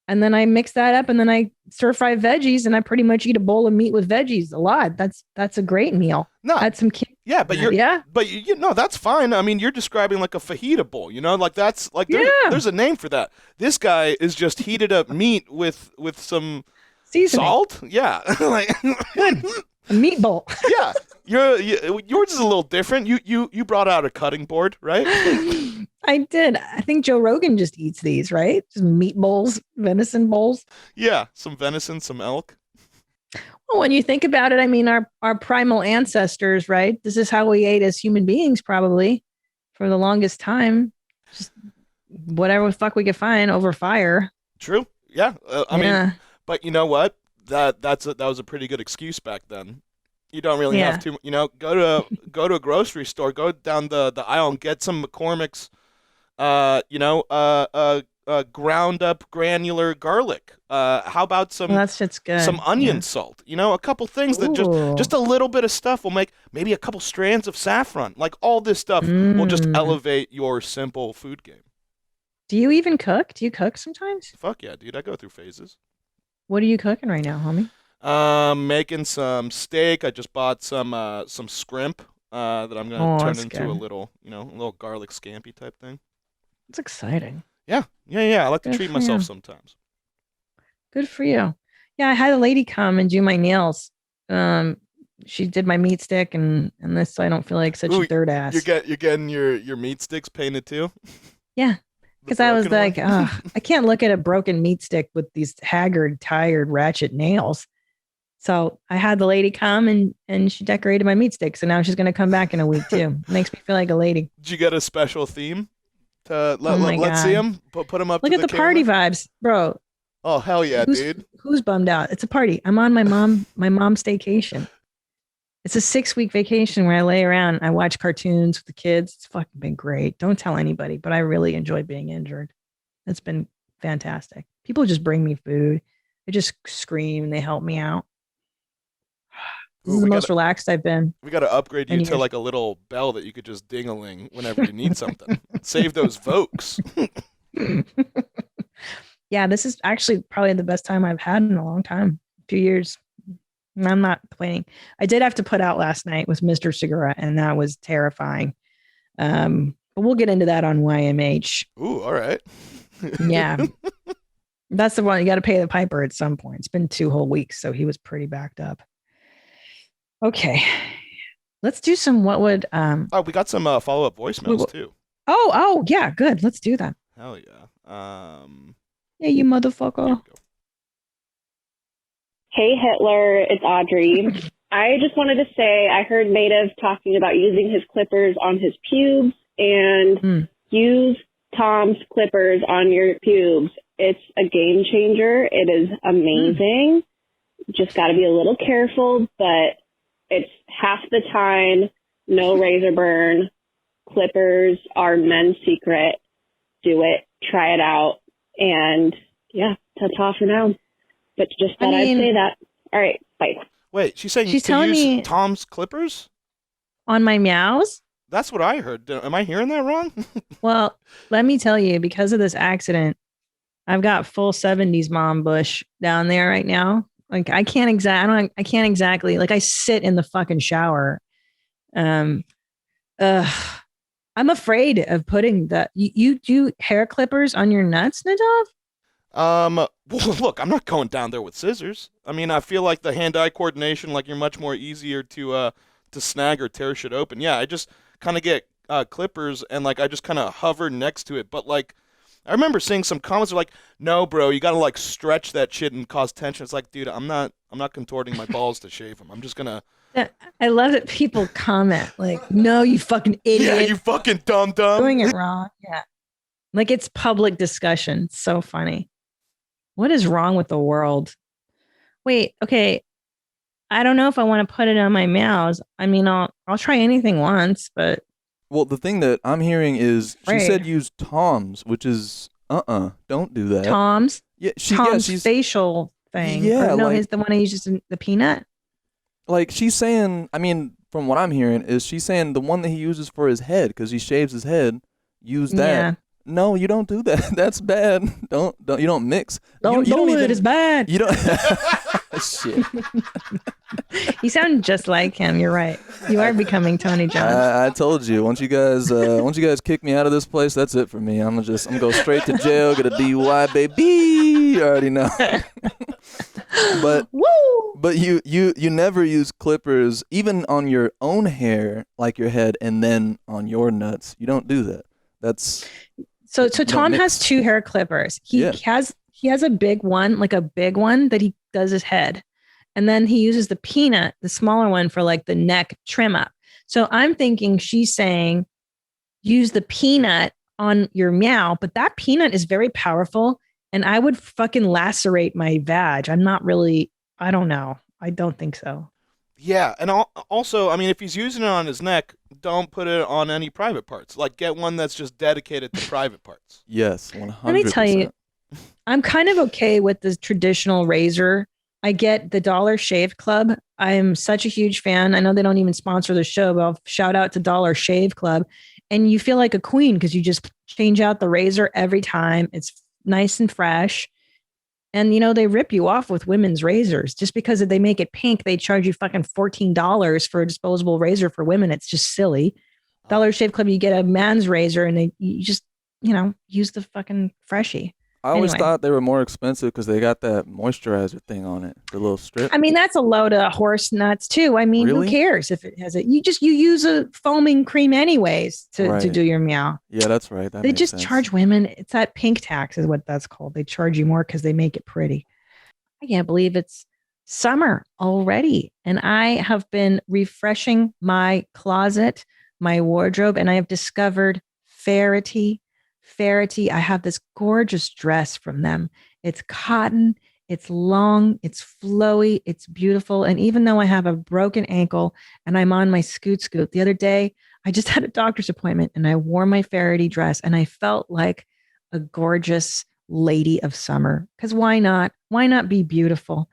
And then I mix that up, and then I stir fry veggies, and I pretty much eat a bowl of meat with veggies a lot. That's a great meal. No, add some but that's fine. I mean, you're describing like a fajita bowl, like that's like there's a name for that. This guy is just heated up meat with some seasoning. Salt. Yeah, like good. A meat bowl. Yeah. Yours is a little different. You brought out a cutting board, right? I did. I think Joe Rogan just eats these, right? Just meat bowls, venison bowls. Yeah, some venison, some elk. Well, when you think about it, I mean, our primal ancestors, right? This is how we ate as human beings, probably for the longest time. Just whatever the fuck we could find over fire. True. Yeah. I mean, but you know what? That was a pretty good excuse back then. You don't really have to, go to a grocery store, go down the aisle and get some McCormick's, ground up granular garlic. How about some? Well, that shit's good. Some onion salt. A couple things that just a little bit of stuff will make maybe a couple strands of saffron. Like all this stuff will just elevate your simple food game. Do you even cook? Do you cook sometimes? Fuck yeah, dude! I go through phases. What are you cooking right now, homie? Making some steak. I just bought some scrimp that I'm gonna turn into a little garlic scampi type thing. It's exciting. Yeah. I like to treat myself sometimes. Good for you. Yeah, I had a lady come and do my nails. She did my meat stick and this, so I don't feel like such a dirt ass. You're getting your meat sticks painted too? Yeah. Because I was like, I can't look at a broken meat stick with these haggard, tired, ratchet nails. So I had the lady come and she decorated my meat sticks, and now she's going to come back in a week too. Makes me feel like a lady. Did you get a special theme to my let's God. see them? Put them up. Look to at the party camera? vibes, bro. Oh hell yeah, dude! Who's bummed out? It's a party. I'm on my mom's staycation. It's a 6-week vacation where I lay around. I watch cartoons with the kids. It's fucking been great. Don't tell anybody, but I really enjoy being injured. It's been fantastic. People just bring me food. They just scream and they help me out. This is the most relaxed I've been. We got to upgrade you to like a little bell that you could just ding-a-ling whenever you need something. Save those Vokes. Yeah, this is actually probably the best time I've had in a long time. 2 years. I'm not complaining. I did have to put out last night with Mr. Segura, and that was terrifying. But we'll get into that on YMH. Ooh, all right. Yeah. That's the one. You got to pay the piper at some point. It's been 2 whole weeks, so he was pretty backed up. Okay. Let's do some what would Oh, we got some follow-up voicemails too. Oh, yeah, good. Let's do that. Hell yeah. Yeah, you motherfucker. Hey, Hitler, it's Audrey. I just wanted to say I heard Native talking about using his clippers on his pubes, and use Tom's clippers on your pubes. It's a game changer. It is amazing. Just got to be a little careful, but it's half the time, no razor burn. Clippers are men's secret. Do it. Try it out. And yeah, ta-ta for now. But just thought I'd say that. All right, bye. Wait, she's saying she's to telling use me Tom's clippers? On my meows? That's what I heard. Am I hearing that wrong? Well, let me tell you, because of this accident, I've got full 70s mom bush down there right now. Like I can't exactly like I sit in the fucking shower. I'm afraid of putting that. You do hair clippers on your nuts, Nadav? Well, look, I'm not going down there with scissors. I mean, I feel like the hand-eye coordination, like you're much more easier to snag or tear shit open. Yeah, I just kind of get clippers and like I just kind of hover next to it. But like, I remember seeing some comments are like, "No, bro, you gotta like stretch that shit and cause tension." It's like, dude, I'm not contorting my balls to shave them. I'm just gonna. I love that people comment like, "No, you fucking idiot! Yeah, you fucking dumb. Doing it wrong." Yeah, like it's public discussion. It's so funny. What is wrong with the world? Wait, okay. I don't know if I want to put it on my meows. I mean, I'll try anything once, but. Well, the thing that I'm hearing is she said use Tom's, which is don't do that. Tom's? Yeah, Tom's facial thing. Yeah, no, like, he's the one he uses in the peanut. Like she's saying, I mean, from what I'm hearing, is she's saying the one that he uses for his head because he shaves his head. Use that. Yeah. No, you don't do that. That's bad. Don't you don't mix. Don't you do it. It's bad. You don't. Shit. You sound just like him. You're right. You are becoming Tony Jones. I told you. Once you guys kick me out of this place, that's it for me. I'm gonna go straight to jail, get a DUI, baby. You already know. But you never use clippers even on your own hair, like your head, and then on your nuts. You don't do that. That's so Tom has 2 hair clippers. He has a big one, like a big one that he does his head. And then he uses the peanut, the smaller one for like the neck trim up. So I'm thinking she's saying use the peanut on your meow, but that peanut is very powerful and I would fucking lacerate my vag. I don't know. I don't think so. Yeah, and also, I mean, if he's using it on his neck, don't put it on any private parts. Like, get one that's just dedicated to private parts. Yes, 100%. Let me tell you, I'm kind of okay with the traditional razor. I get the Dollar Shave Club. I'm such a huge fan. I know they don't even sponsor the show, but I'll shout out to Dollar Shave Club. And you feel like a queen because you just change out the razor every time. It's nice and fresh. And, you know, they rip you off with women's razors. Just because they make it pink, they charge you fucking $14 for a disposable razor for women. It's just silly. Dollar Shave Club, you get a man's razor and you just, you know, use the fucking freshie. I always thought they were more expensive because they got that moisturizer thing on it, the little strip. I mean, that's a load of horse nuts too. I mean, really? Who cares if it has it? You use a foaming cream anyways to do your meow. Yeah, that's right. They just charge women. It's that pink tax is what that's called. They charge you more because they make it pretty. I can't believe it's summer already. And I have been refreshing my closet, my wardrobe, and I have discovered Faherty. Faherty, I have this gorgeous dress from them. It's cotton, it's long, it's flowy, it's beautiful. And even though I have a broken ankle and I'm on my scoot, the other day, I just had a doctor's appointment and I wore my Faherty dress and I felt like a gorgeous lady of summer. Because why not? Why not be beautiful?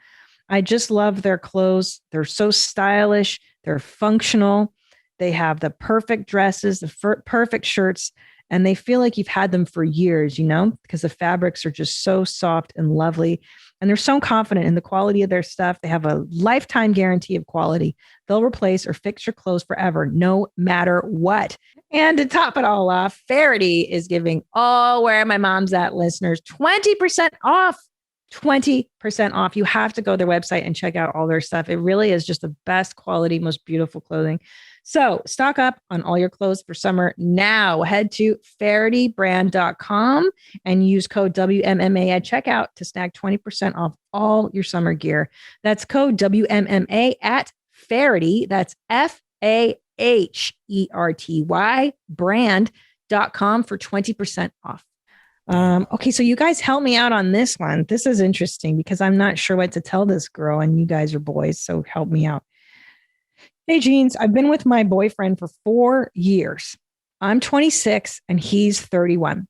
I just love their clothes. They're so stylish. They're functional. They have the perfect dresses, the perfect shirts, and they feel like you've had them for years, because the fabrics are just so soft and lovely. And they're so confident in the quality of their stuff. They have a lifetime guarantee of quality. They'll replace or fix your clothes forever, no matter what. And to top it all off, Faherty is giving all Where My Mom's At listeners 20% off. 20% off. You have to go to their website and check out all their stuff. It really is just the best quality, most beautiful clothing. So stock up on all your clothes for summer now. Head to fahertybrand.com and use code WMMA at checkout to snag 20% off all your summer gear. That's code WMMA at Faherty. That's FAHERTY brand.com for 20% off. Okay, so you guys help me out on this one. This is interesting because I'm not sure what to tell this girl, and you guys are boys, so help me out. Hey, Jeans, I've been with my boyfriend for 4 years. I'm 26 and he's 31.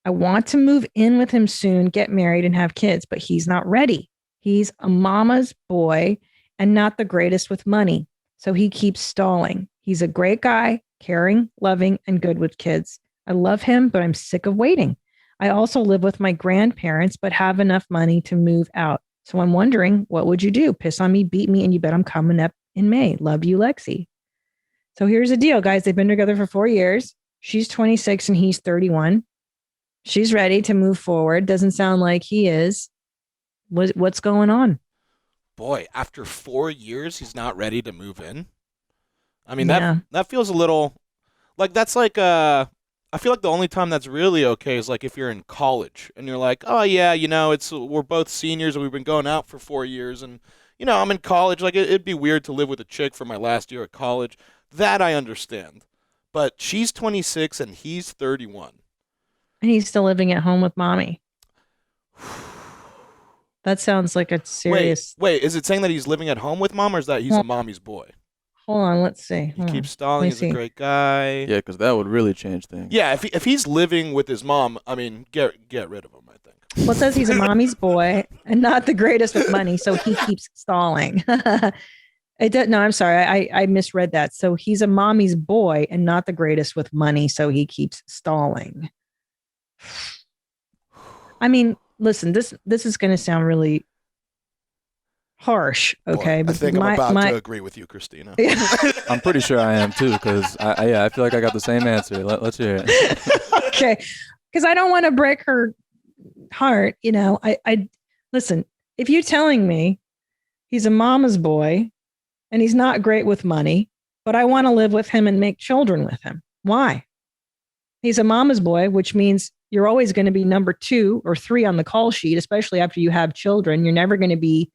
I want to move in with him soon, get married and have kids, but he's not ready. He's a mama's boy and not the greatest with money, so he keeps stalling. He's a great guy, caring, loving, and good with kids. I love him, but I'm sick of waiting. I also live with my grandparents, but have enough money to move out. So I'm wondering, what would you do? Piss on me, beat me, and you bet I'm coming up in May. Love you, Lexi. So here's the deal, guys. They've been together for 4 years. She's 26 and he's 31. She's ready to move forward. Doesn't sound like he is. What's going on? Boy, after 4 years, he's not ready to move in. I mean, that feels a little like that's like I feel like the only time that's really okay is like if you're in college and you're like, oh yeah, we're both seniors and we've been going out for 4 years and I'm in college. Like it'd be weird to live with a chick for my last year at college. That I understand. But she's 26 and he's 31. And he's still living at home with mommy. That sounds like a serious. Wait, is it saying that he's living at home with mom or is that he's a mommy's boy? Hold on, let's see. He keeps stalling. He's a great guy. Yeah, because that would really change things. Yeah, if he's living with his mom, I mean, get rid of him, I think. Well, it says he's a mommy's boy and not the greatest with money, so he keeps stalling. No, I'm sorry. I misread that. So he's a mommy's boy and not the greatest with money, so he keeps stalling. I mean, listen, this is going to sound really harsh, okay? Boy, I think I'm about to agree with you, Christina. I'm pretty sure I am too, because I feel like I got the same answer. Let's hear it. Okay, because I don't want to break her heart. I listen. If you're telling me he's a mama's boy and he's not great with money, but I want to live with him and make children with him, why? He's a mama's boy, which means you're always going to be number 2 or 3 on the call sheet, especially after you have children. You're never going to be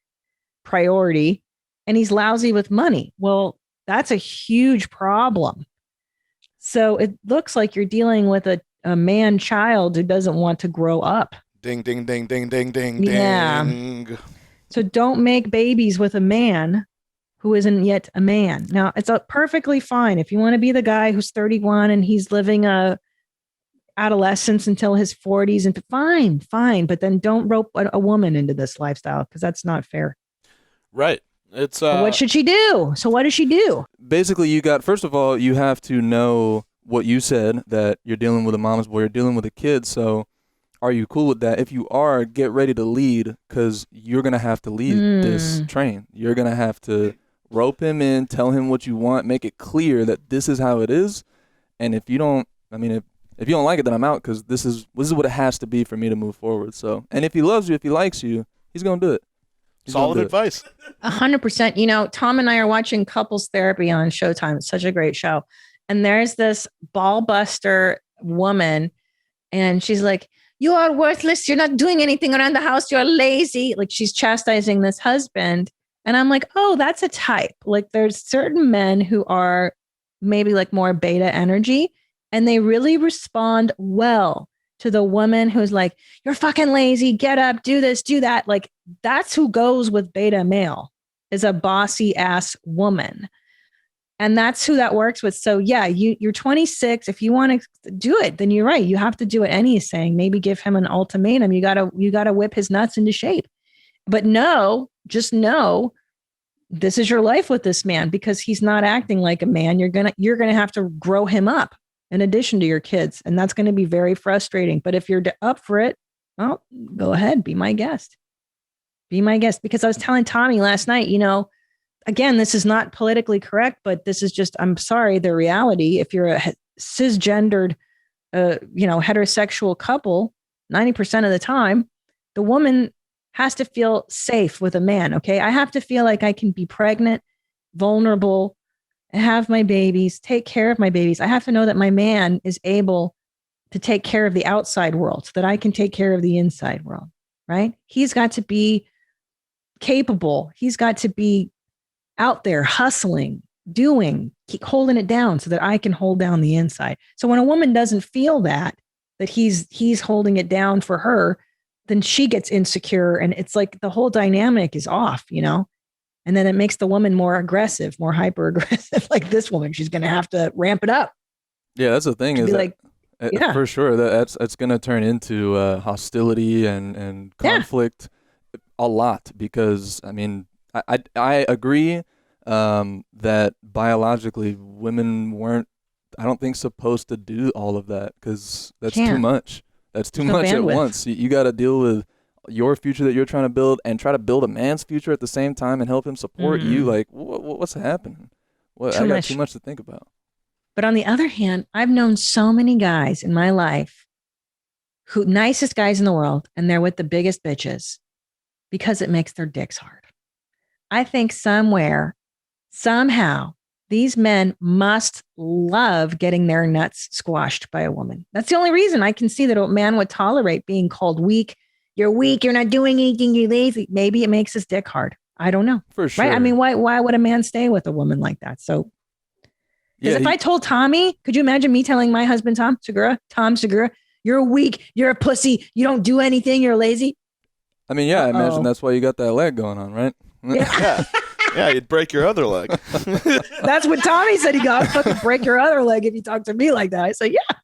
priority, and he's lousy with money. Well, that's a huge problem. So it looks like you're dealing with a man child who doesn't want to grow up. Ding, ding, ding, ding, ding, ding, yeah. ding. So don't make babies with a man who isn't yet a man. Now, it's perfectly fine if you want to be the guy who's 31 and he's living a adolescence until his 40s, and fine. But then don't rope a woman into this lifestyle because that's not fair. Right. It's what should she do? So what does she do? Basically, first of all, you have to know what you said, that you're dealing with a mama's boy, you're dealing with a kid. So are you cool with that? If you are, get ready to lead, because you're going to have to lead this train. You're going to have to rope him in, tell him what you want, make it clear that this is how it is. And if you don't, if you don't like it, then I'm out, because this is what it has to be for me to move forward. So, and if he loves you, if he likes you, he's going to do it. Solid advice. 100%. Tom and I are watching Couples Therapy on Showtime. It's such a great show. And there's this ball buster woman, and she's like, you are worthless. You're not doing anything around the house. You're lazy. Like, she's chastising this husband. And I'm like, oh, that's a type. Like there's certain men who are maybe like more beta energy, and they really respond well to the woman who's like, you're fucking lazy, get up, do this, do that. Like that's who goes with beta male, is a bossy ass woman. And that's who that works with. So yeah, you're 26. If you want to do it, then you're right. You have to do what Annie is saying. Maybe give him an ultimatum. You gotta whip his nuts into shape. But just know this is your life with this man, because he's not acting like a man. You're gonna have to grow him up in addition to your kids, and that's going to be very frustrating. But if you're up for it, well, go ahead, be my guest. Be my guest. Because I was telling Tommy last night, again, this is not politically correct, but this is just, I'm sorry, the reality. If you're a cisgendered, heterosexual couple, 90% of the time, the woman has to feel safe with a man. Okay. I have to feel like I can be pregnant, vulnerable, have my babies, take care of my babies. I have to know that my man is able to take care of the outside world so that I can take care of the inside world, right? He's got to be capable. He's got to be out there hustling, doing, keep holding it down so that I can hold down the inside. So when a woman doesn't feel that he's holding it down for her, then she gets insecure, and it's like the whole dynamic is off, And then it makes the woman more aggressive, more hyper aggressive. Like this woman, she's going to have to ramp it up. Yeah, that's the thing. Is that, for sure that's going to turn into hostility and conflict a lot. Because I mean, I agree that biologically women weren't, I don't think, supposed to do all of that, because that's too much. That's too much at once. You got to deal with your future that you're trying to build and try to build a man's future at the same time and help him support you. Like, what's happening? I got too much to think about. But on the other hand, I've known so many guys in my life nicest guys in the world, and they're with the biggest bitches because it makes their dicks hard. I think somehow, these men must love getting their nuts squashed by a woman. That's the only reason I can see that a man would tolerate being called weak. You're weak. You're not doing anything. You're lazy. Maybe it makes his dick hard. I don't know. For sure. Right? I mean, why would a man stay with a woman like that? So, because if I told Tommy, could you imagine me telling my husband, Tom Segura, you're weak. You're a pussy. You don't do anything. You're lazy. I mean, I imagine that's why you got that leg going on, right? Yeah. Yeah, you'd break your other leg. That's what Tommy said. He got fucking break your other leg if you talk to me like that. I said, yeah,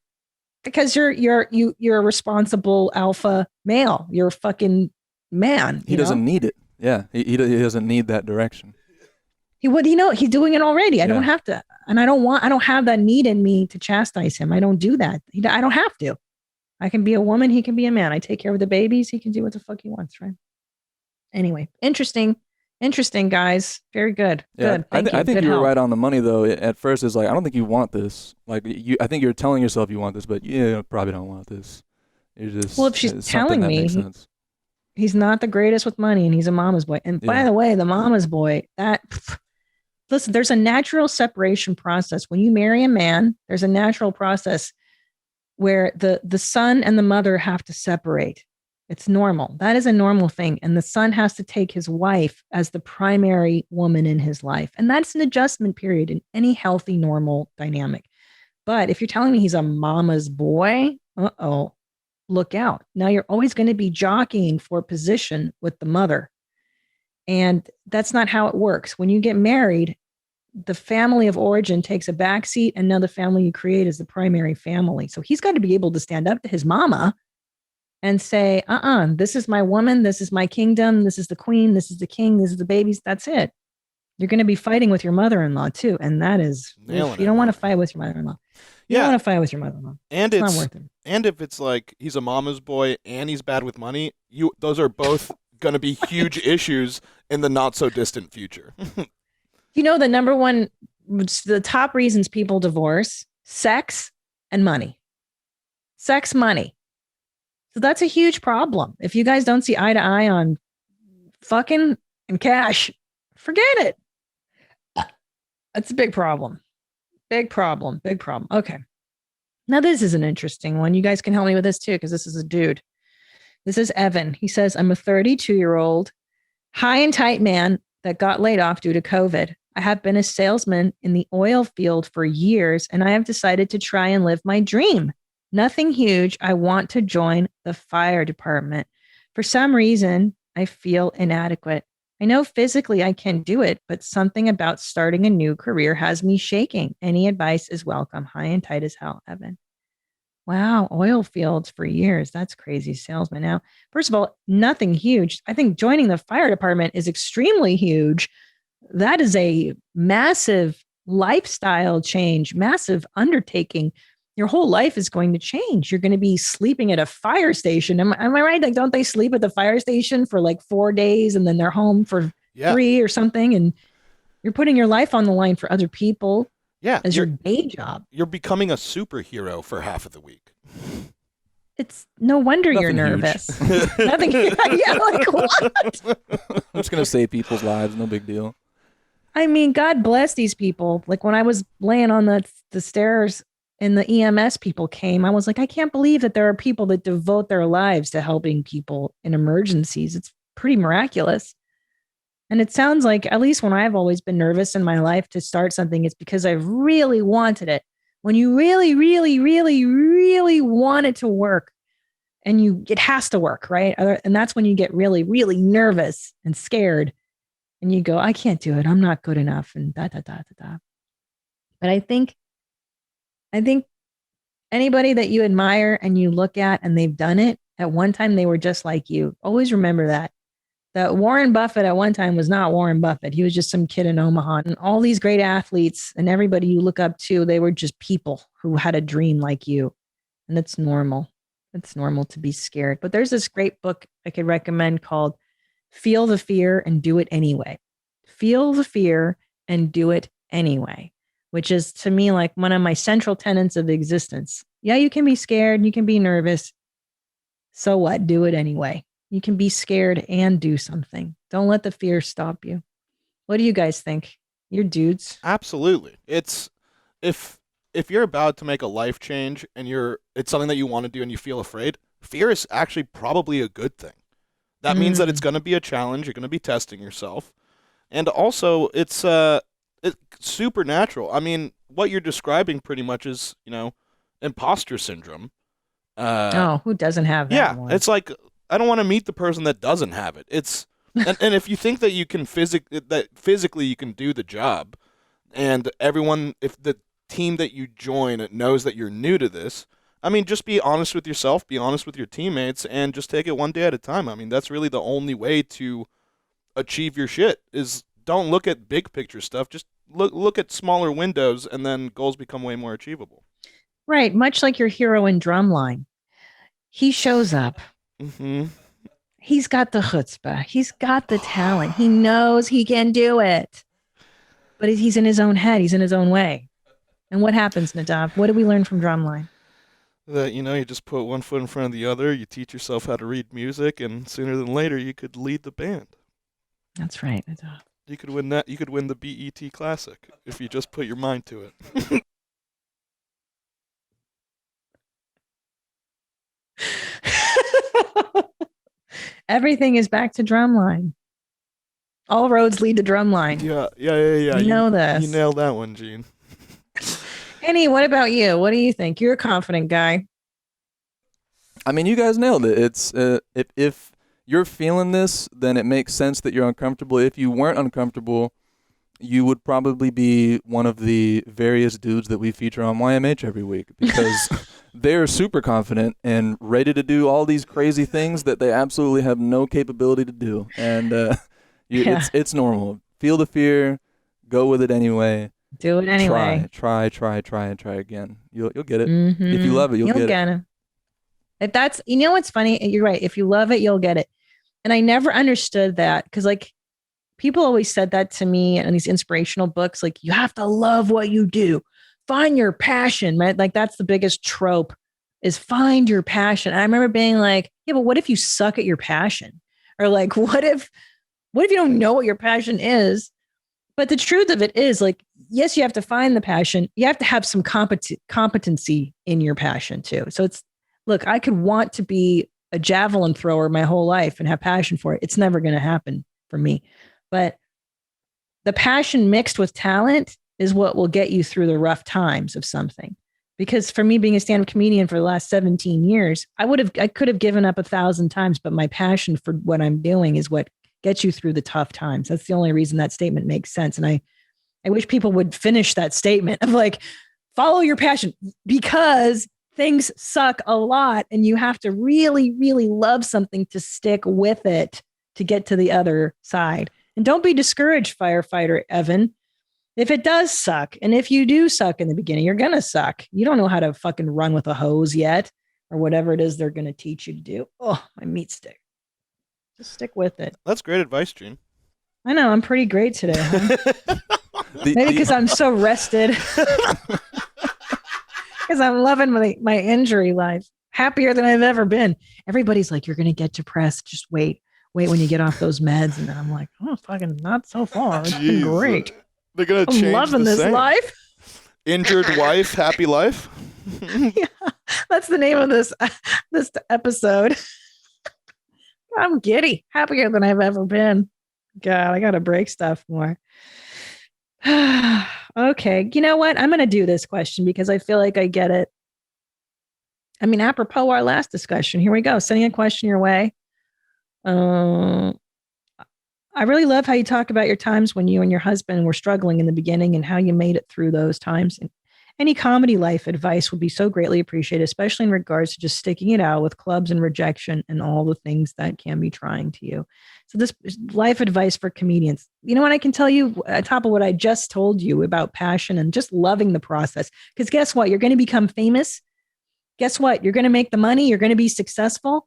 because you're a responsible alpha male. You're a fucking man. He doesn't need it. Yeah, he doesn't need that direction. He would. He's doing it already. I don't have to, and I don't have that need in me to chastise him. I don't do that. I don't have to. I can be a woman. He can be a man. I take care of the babies. He can do what the fuck he wants. Right. Anyway, interesting, guys. Very good. Yeah, good. I think you were right on the money, though. At first, it's like, I don't think you want this. Like, I think you're telling yourself you want this, but you probably don't want this. You're just, well, if she's telling me he's not the greatest with money and he's a mama's boy. And by the way, the mama's boy, listen, there's a natural separation process. When you marry a man, there's a natural process where the son and the mother have to separate. It's normal. That is a normal thing. And the son has to take his wife as the primary woman in his life. And that's an adjustment period in any healthy, normal dynamic. But if you're telling me he's a mama's boy, look out. Now you're always going to be jockeying for position with the mother. And that's not how it works. When you get married, the family of origin takes a backseat, and now the family you create is the primary family. So he's got to be able to stand up to his mama and say, this is my woman, this is my kingdom, this is the queen, this is the king, this is the babies, that's it. You're going to be fighting with your mother-in-law too. And that is, you don't want to fight with your mother-in-law. You don't want to fight with your mother-in-law. And it's not worth it. And if it's like he's a mama's boy and he's bad with money, those are both going to be huge issues in the not so distant future. The number one, the top reasons people divorce: sex and money. Sex, money. So that's a huge problem. If you guys don't see eye to eye on fucking and cash, forget it. That's a big problem. Big problem. Okay. Now this is an interesting one. You guys can help me with this too, because this is a dude. This is Evan. He says, I'm a 32-year-old, high and tight man that got laid off due to COVID. I have been a salesman in the oil field for years, and I have decided to try and live my dream. Nothing huge. I want to join the fire department. For some reason, I feel inadequate. I know physically I can do it, but something about starting a new career has me shaking. Any advice is welcome. High and tight as hell, Evan. Wow, oil fields for years. That's crazy, salesman. Now, first of all, nothing huge. I think joining the fire department is extremely huge. That is a massive lifestyle change, massive undertaking. Your whole life is going to change. You're going to be sleeping at a fire station. Am I right? Like, don't they sleep at the fire station for like 4 days and then they're home for 3 or something? And you're putting your life on the line for other people. Yeah, as your day job. You're becoming a superhero for half of the week. It's no wonder you're nervous. Nothing. Yeah, like what? I'm just gonna save people's lives. No big deal. I mean, God bless these people. Like when I was laying on the stairs and the EMS people came, I was like, I can't believe that there are people that devote their lives to helping people in emergencies. It's pretty miraculous. And it sounds like, at least when I've always been nervous in my life to start something, it's because I really wanted it. When you really, really, really, really want it to work, and it has to work, right? And that's when you get really, really nervous and scared, and you go, I can't do it. I'm not good enough, and da da da da da. But I think anybody that you admire and you look at and they've done it at one time, they were just like you. Always remember that. That Warren Buffett at one time was not Warren Buffett. He was just some kid in Omaha. And all these great athletes and everybody you look up to, they were just people who had a dream like you. And it's normal. It's normal to be scared. But there's this great book I could recommend called Feel the Fear and Do It Anyway. Feel the fear and do it anyway, which is to me like one of my central tenets of existence. Yeah, you can be scared. You can be nervous. So what? Do it anyway. You can be scared and do something. Don't let the fear stop you. What do you guys think? You're dudes. Absolutely. It's if you're about to make a life change and it's something that you want to do and you feel afraid, fear is actually probably a good thing. That means that it's going to be a challenge. You're going to be testing yourself. And also it's supernatural. I mean, what you're describing pretty much is, imposter syndrome. Who doesn't have that? Yeah, one? It's like, I don't want to meet the person that doesn't have it. It's and if you think that you can physically you can do the job, and everyone, if the team that you join knows that you're new to this, I mean, just be honest with yourself, be honest with your teammates, and just take it one day at a time. I mean, that's really the only way to achieve your shit. Is don't look at big picture stuff. Just look at smaller windows, and then goals become way more achievable. Right, much like your hero in Drumline. He shows up. Mm-hmm. He's got the chutzpah. He's got the talent. He knows he can do it. But he's in his own head. He's in his own way. And what happens, Nadav? What did we learn from Drumline? That, you just put one foot in front of the other. You teach yourself how to read music, and sooner than later, you could lead the band. That's right, Nadav. You could win that. You could win the BET Classic if you just put your mind to it. Everything is back to Drumline. All roads lead to Drumline. Yeah. You know this. You nailed that one, Gene. Annie, what about you? What do you think? You're a confident guy. I mean, you guys nailed it. It's if you're feeling this, then it makes sense that you're uncomfortable. If you weren't uncomfortable, you would probably be one of the various dudes that we feature on YMH every week, because they're super confident and ready to do all these crazy things that they absolutely have no capability to do. And it's normal. Feel the fear, go with it anyway. Do it anyway. Try again. You'll get it. Mm-hmm. If you love it, you'll get it. If that's, what's funny? You're right. If you love it, you'll get it. And I never understood that, because people always said that to me in these inspirational books, like, you have to love what you do. Find your passion, right? Like, that's the biggest trope, is find your passion. And I remember being like, yeah, but what if you suck at your passion? Or like, what if you don't know what your passion is? But the truth of it is, like, yes, you have to find the passion. You have to have some competency in your passion too. So look, I could want to be a javelin thrower my whole life and have passion for it. It's never going to happen for me. But the passion mixed with talent is what will get you through the rough times of something. Because for me, being a stand-up comedian for the last 17 years, I could have given up 1,000 times, but my passion for what I'm doing is what gets you through the tough times. That's the only reason that statement makes sense. And I wish people would finish that statement of like, follow your passion, because things suck a lot and you have to really, really love something to stick with it to get to the other side. And don't be discouraged, firefighter Evan. If it does suck, and if you do suck in the beginning, you're going to suck. You don't know how to fucking run with a hose yet, or whatever it is they're going to teach you to do. Oh, my meat stick. Just stick with it. That's great advice, Gene. I know. I'm pretty great today, huh? Maybe because I'm so rested. Because I'm loving my injury life. Happier than I've ever been. Everybody's like, you're going to get depressed. Just wait when you get off those meds. And then I'm like, oh, fucking not so far. It's been great. They're going to change. I'm loving this life. Injured wife, happy life. Yeah, that's the name of this episode. I'm giddy. Happier than I've ever been. God, I got to break stuff more. Okay. You know what? I'm going to do this question because I feel like I get it. I mean, apropos our last discussion, here we go. Sending a question your way. I really love how you talk about your times when you and your husband were struggling in the beginning and how you made it through those times. And any comedy life advice would be so greatly appreciated, especially in regards to just sticking it out with clubs and rejection and all the things that can be trying to you. So this is life advice for comedians. You know what I can tell you on top of what I just told you about passion and just loving the process? Because guess what? You're going to become famous. Guess what? You're going to make the money. You're going to be successful.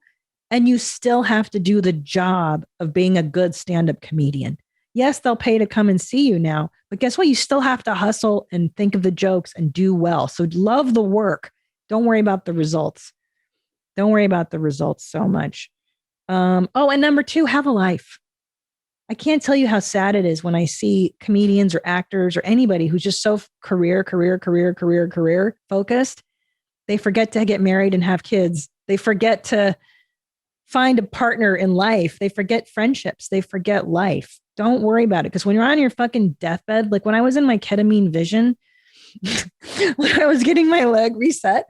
And you still have to do the job of being a good stand-up comedian. Yes, they'll pay to come and see you now, but guess what? You still have to hustle and think of the jokes and do well. So love the work. Don't worry about the results. Don't worry about the results so much. And number 2, have a life. I can't tell you how sad it is when I see comedians or actors or anybody who's just so career focused. They forget to get married and have kids. They forget to find a partner in life. They forget friendships. They forget life. Don't worry about it. Because when you're on your fucking deathbed, like when I was in my ketamine vision, when I was getting my leg reset,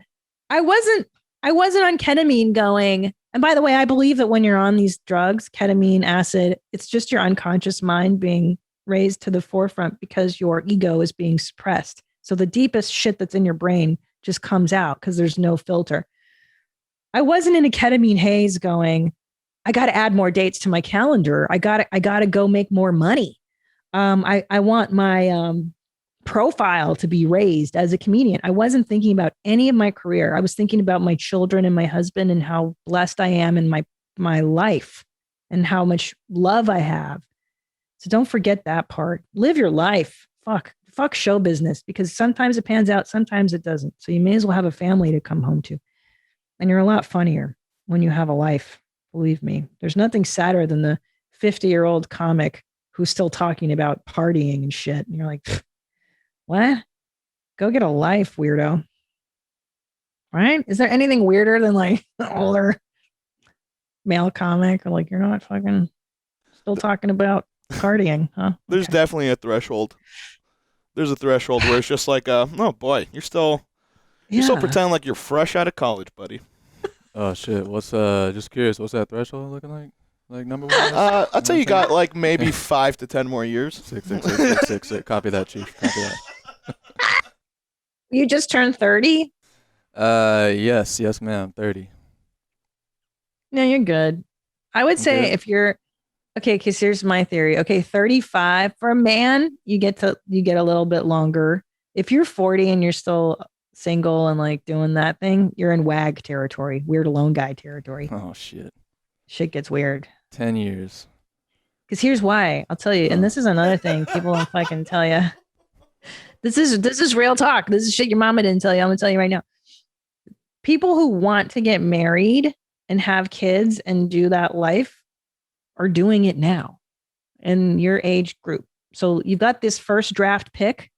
I wasn't on ketamine going. And by the way, I believe that when you're on these drugs, ketamine, acid, it's just your unconscious mind being raised to the forefront because your ego is being suppressed. So the deepest shit that's in your brain just comes out because there's no filter. I wasn't in a ketamine haze going, I got to add more dates to my calendar. I got to go make more money. I want my profile to be raised as a comedian. I wasn't thinking about any of my career. I was thinking about my children and my husband and how blessed I am in my life and how much love I have. So don't forget that part. Live your life. Fuck show business, because sometimes it pans out, sometimes it doesn't. So you may as well have a family to come home to. And you're a lot funnier when you have a life. Believe me, there's nothing sadder than the 50-year-old comic who's still talking about partying and shit. And you're like, what? Go get a life, weirdo. Right? Is there anything weirder than like an older male comic? Or like, you're not fucking still talking about partying, huh? There's definitely a threshold. There's a threshold where it's just like, oh boy, you're still pretending like you're fresh out of college, buddy. Oh shit! What's just curious? What's that threshold looking like? Like number 1? I'd say you got like maybe 5 to 10 more years. 6. Copy that, Chief. Copy that. You just turned 30? Yes, ma'am. 30. No, you're good. I would say good. if you're okay, because here's my theory. Okay, 35 for a man, you get a little bit longer. If you're 40 and you're still single and like doing that thing, you're in WAG territory, weird alone guy territory. Oh shit. Shit gets weird. 10 years. Because here's why. I'll tell you, and this is another thing people don't fucking tell you. This is real talk. This is shit your mama didn't tell you. I'm gonna tell you right now. People who want to get married and have kids and do that life are doing it now in your age group. So you've got this first draft pick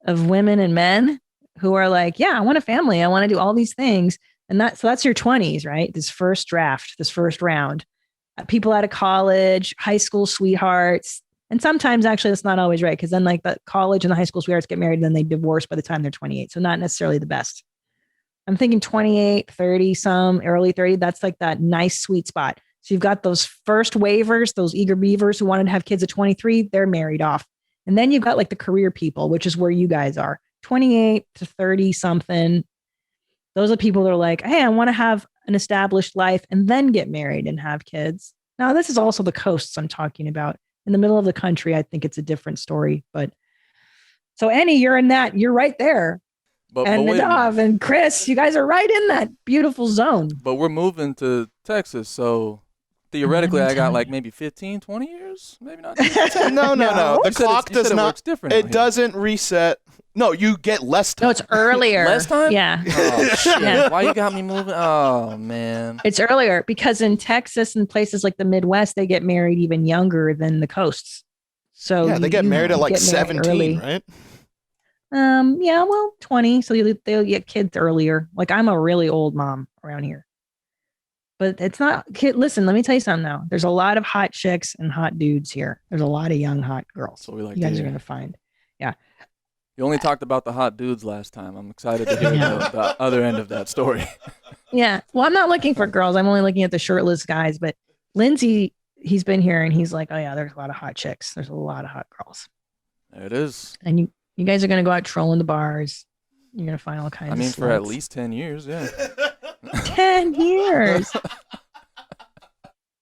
of women and men who are like, yeah, I want a family. I want to do all these things. And that's your 20s, right? This first draft, this first round. People out of college, high school sweethearts, And sometimes actually that's not always right because then like the college and the high school sweethearts get married and then they divorce by the time they're 28. So not necessarily the best. I'm thinking 28, 30, some early 30. That's like that nice sweet spot. So you've got those first waivers, those eager beavers who wanted to have kids at 23, they're married off. And then you've got like the career people, which is where you guys are 28 to 30 something. Those are people that are like, hey, I want to have an established life and then get married and have kids. Now, this is also the coasts I'm talking about. In the middle of the country, I think it's a different story. But so Annie, you're in that. You're right there. And Nadav and Chris, you guys are right in that beautiful zone. But we're moving to Texas, so theoretically, I got like maybe 15, 20 years, maybe not. No. The clock does not. Works different. It doesn't reset. No, you get less time. No, it's earlier. Less time? Yeah. Oh, shit. Yeah. Why you got me moving? Oh, man. It's earlier because in Texas and places like the Midwest, they get married even younger than the coasts. So yeah, they get married at like 17, right? Yeah, well, 20. So they'll get kids earlier. Like I'm a really old mom around here. But it's not kid. Listen, let me tell you something now. There's a lot of hot chicks and hot dudes here. There's a lot of young hot girls. So we like you guys are going to find. Yeah. You only talked about the hot dudes last time. I'm excited to hear the other end of that story. Yeah. Well, I'm not looking for girls. I'm only looking at the shirtless guys. But Lindsay, he's been here and he's like, oh, yeah, there's a lot of hot chicks. There's a lot of hot girls. There it is. And you guys are going to go out trolling the bars. You're going to find all kinds of sluts. For at least 10 years, yeah. 10 years.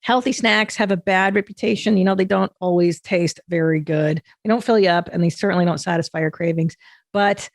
Healthy snacks have a bad reputation. You know, they don't always taste very good. They don't fill you up and they certainly don't satisfy your cravings, but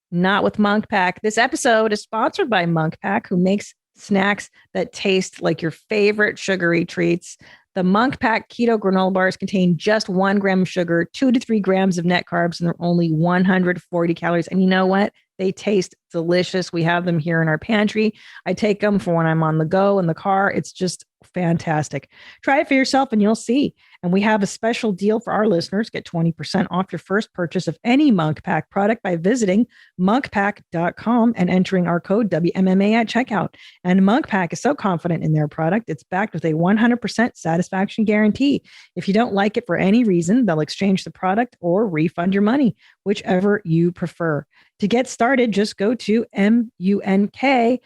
not with Monk Pack. This episode is sponsored by Monk Pack, who makes snacks that taste like your favorite sugary treats. The Monk Pack keto granola bars contain just 1 gram of sugar, 2 to 3 grams of net carbs, and they're only 140 calories. And you know what? They taste delicious. We have them here in our pantry. I take them for when I'm on the go in the car. It's just fantastic. Try it for yourself and you'll see. And we have a special deal for our listeners. Get 20% off your first purchase of any Monk Pack product by visiting monkpack.com and entering our code WMMA at checkout. And Monk Pack is so confident in their product, it's backed with a 100% satisfaction guarantee. If you don't like it for any reason, they'll exchange the product or refund your money, whichever you prefer. To get started, just go to monkpack.com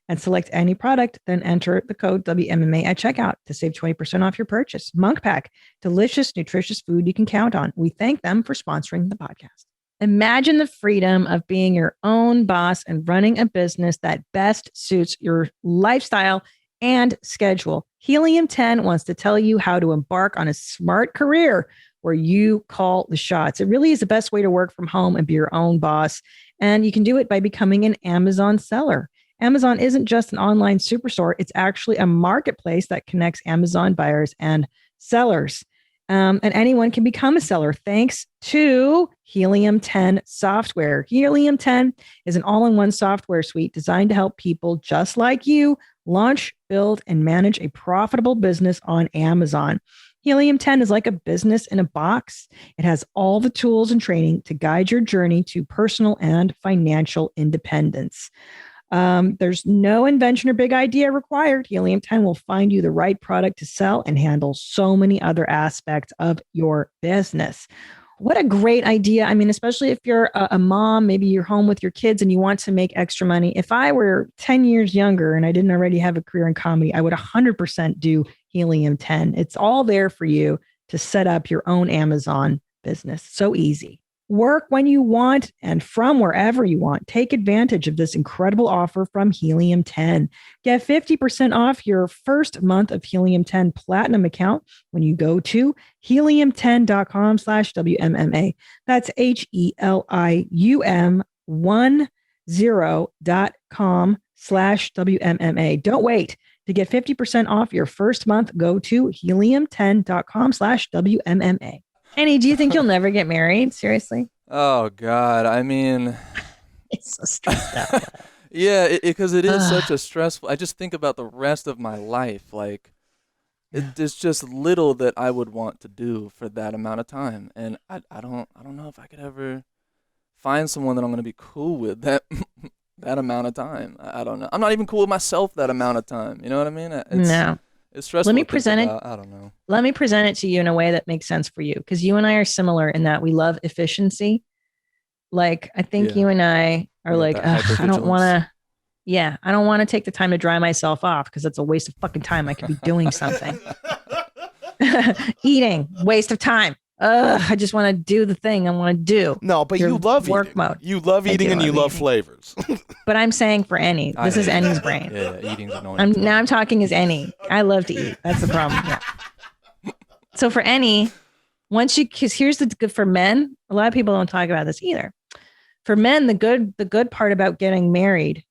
and select any product, then enter the code WMMA at checkout to save 20% off your purchase. Monk Pack, delicious, nutritious food you can count on. We thank them for sponsoring the podcast. Imagine the freedom of being your own boss and running a business that best suits your lifestyle and schedule. Helium 10 wants to tell you how to embark on a smart career where you call the shots. It really is the best way to work from home and be your own boss. And you can do it by becoming an Amazon seller. Amazon isn't just an online superstore. It's actually a marketplace that connects Amazon buyers and sellers. And anyone can become a seller thanks to Helium 10 software. Helium 10 is an all-in-one software suite designed to help people just like you launch, build, and manage a profitable business on Amazon. Helium 10 is like a business in a box. It has all the tools and training to guide your journey to personal and financial independence. There's no invention or big idea required. Helium 10 will find you the right product to sell and handle so many other aspects of your business. What a great idea. I mean, especially if you're a mom, maybe you're home with your kids and you want to make extra money. If I were 10 years younger and I didn't already have a career in comedy, I would 100% do Helium 10. It's all there for you to set up your own Amazon business. So easy. Work when you want and from wherever you want. Take advantage of this incredible offer from Helium 10. Get 50% off your first month of Helium 10 Platinum account when you go to helium10.com/WMMA. That's helium10.com/WMMA. Don't wait. To get 50% off your first month, go to helium10.com/WMMA. Annie, do you think you'll never get married? Seriously? Oh, God. I mean... It's so stressed out. Yeah, because it is such a stressful... I just think about the rest of my life. Like, there's just little that I would want to do for that amount of time. And I don't know if I could ever find someone that I'm going to be cool with that amount of time. I don't know. I'm not even cool with myself that amount of time. You know what I mean? No. It's stressful. Let me to think present it. about. I don't know. Let me present it to you in a way that makes sense for you, because you and I are similar in that we love efficiency. Like, I think you and I are like, I don't want to. Yeah, I don't want to take the time to dry myself off because that's a waste of fucking time. I could be doing something. Eating, waste of time. I just want to do the thing I want to do. No, but you love work eating. mode. You love eating and you love flavors. But I'm saying for any. This is Any's brain. Yeah, eating's annoying. Now I'm talking as Any. I love to eat. That's the problem. Yeah. So for Any, because here's the good for men. A lot of people don't talk about this either. For men, the good part about getting married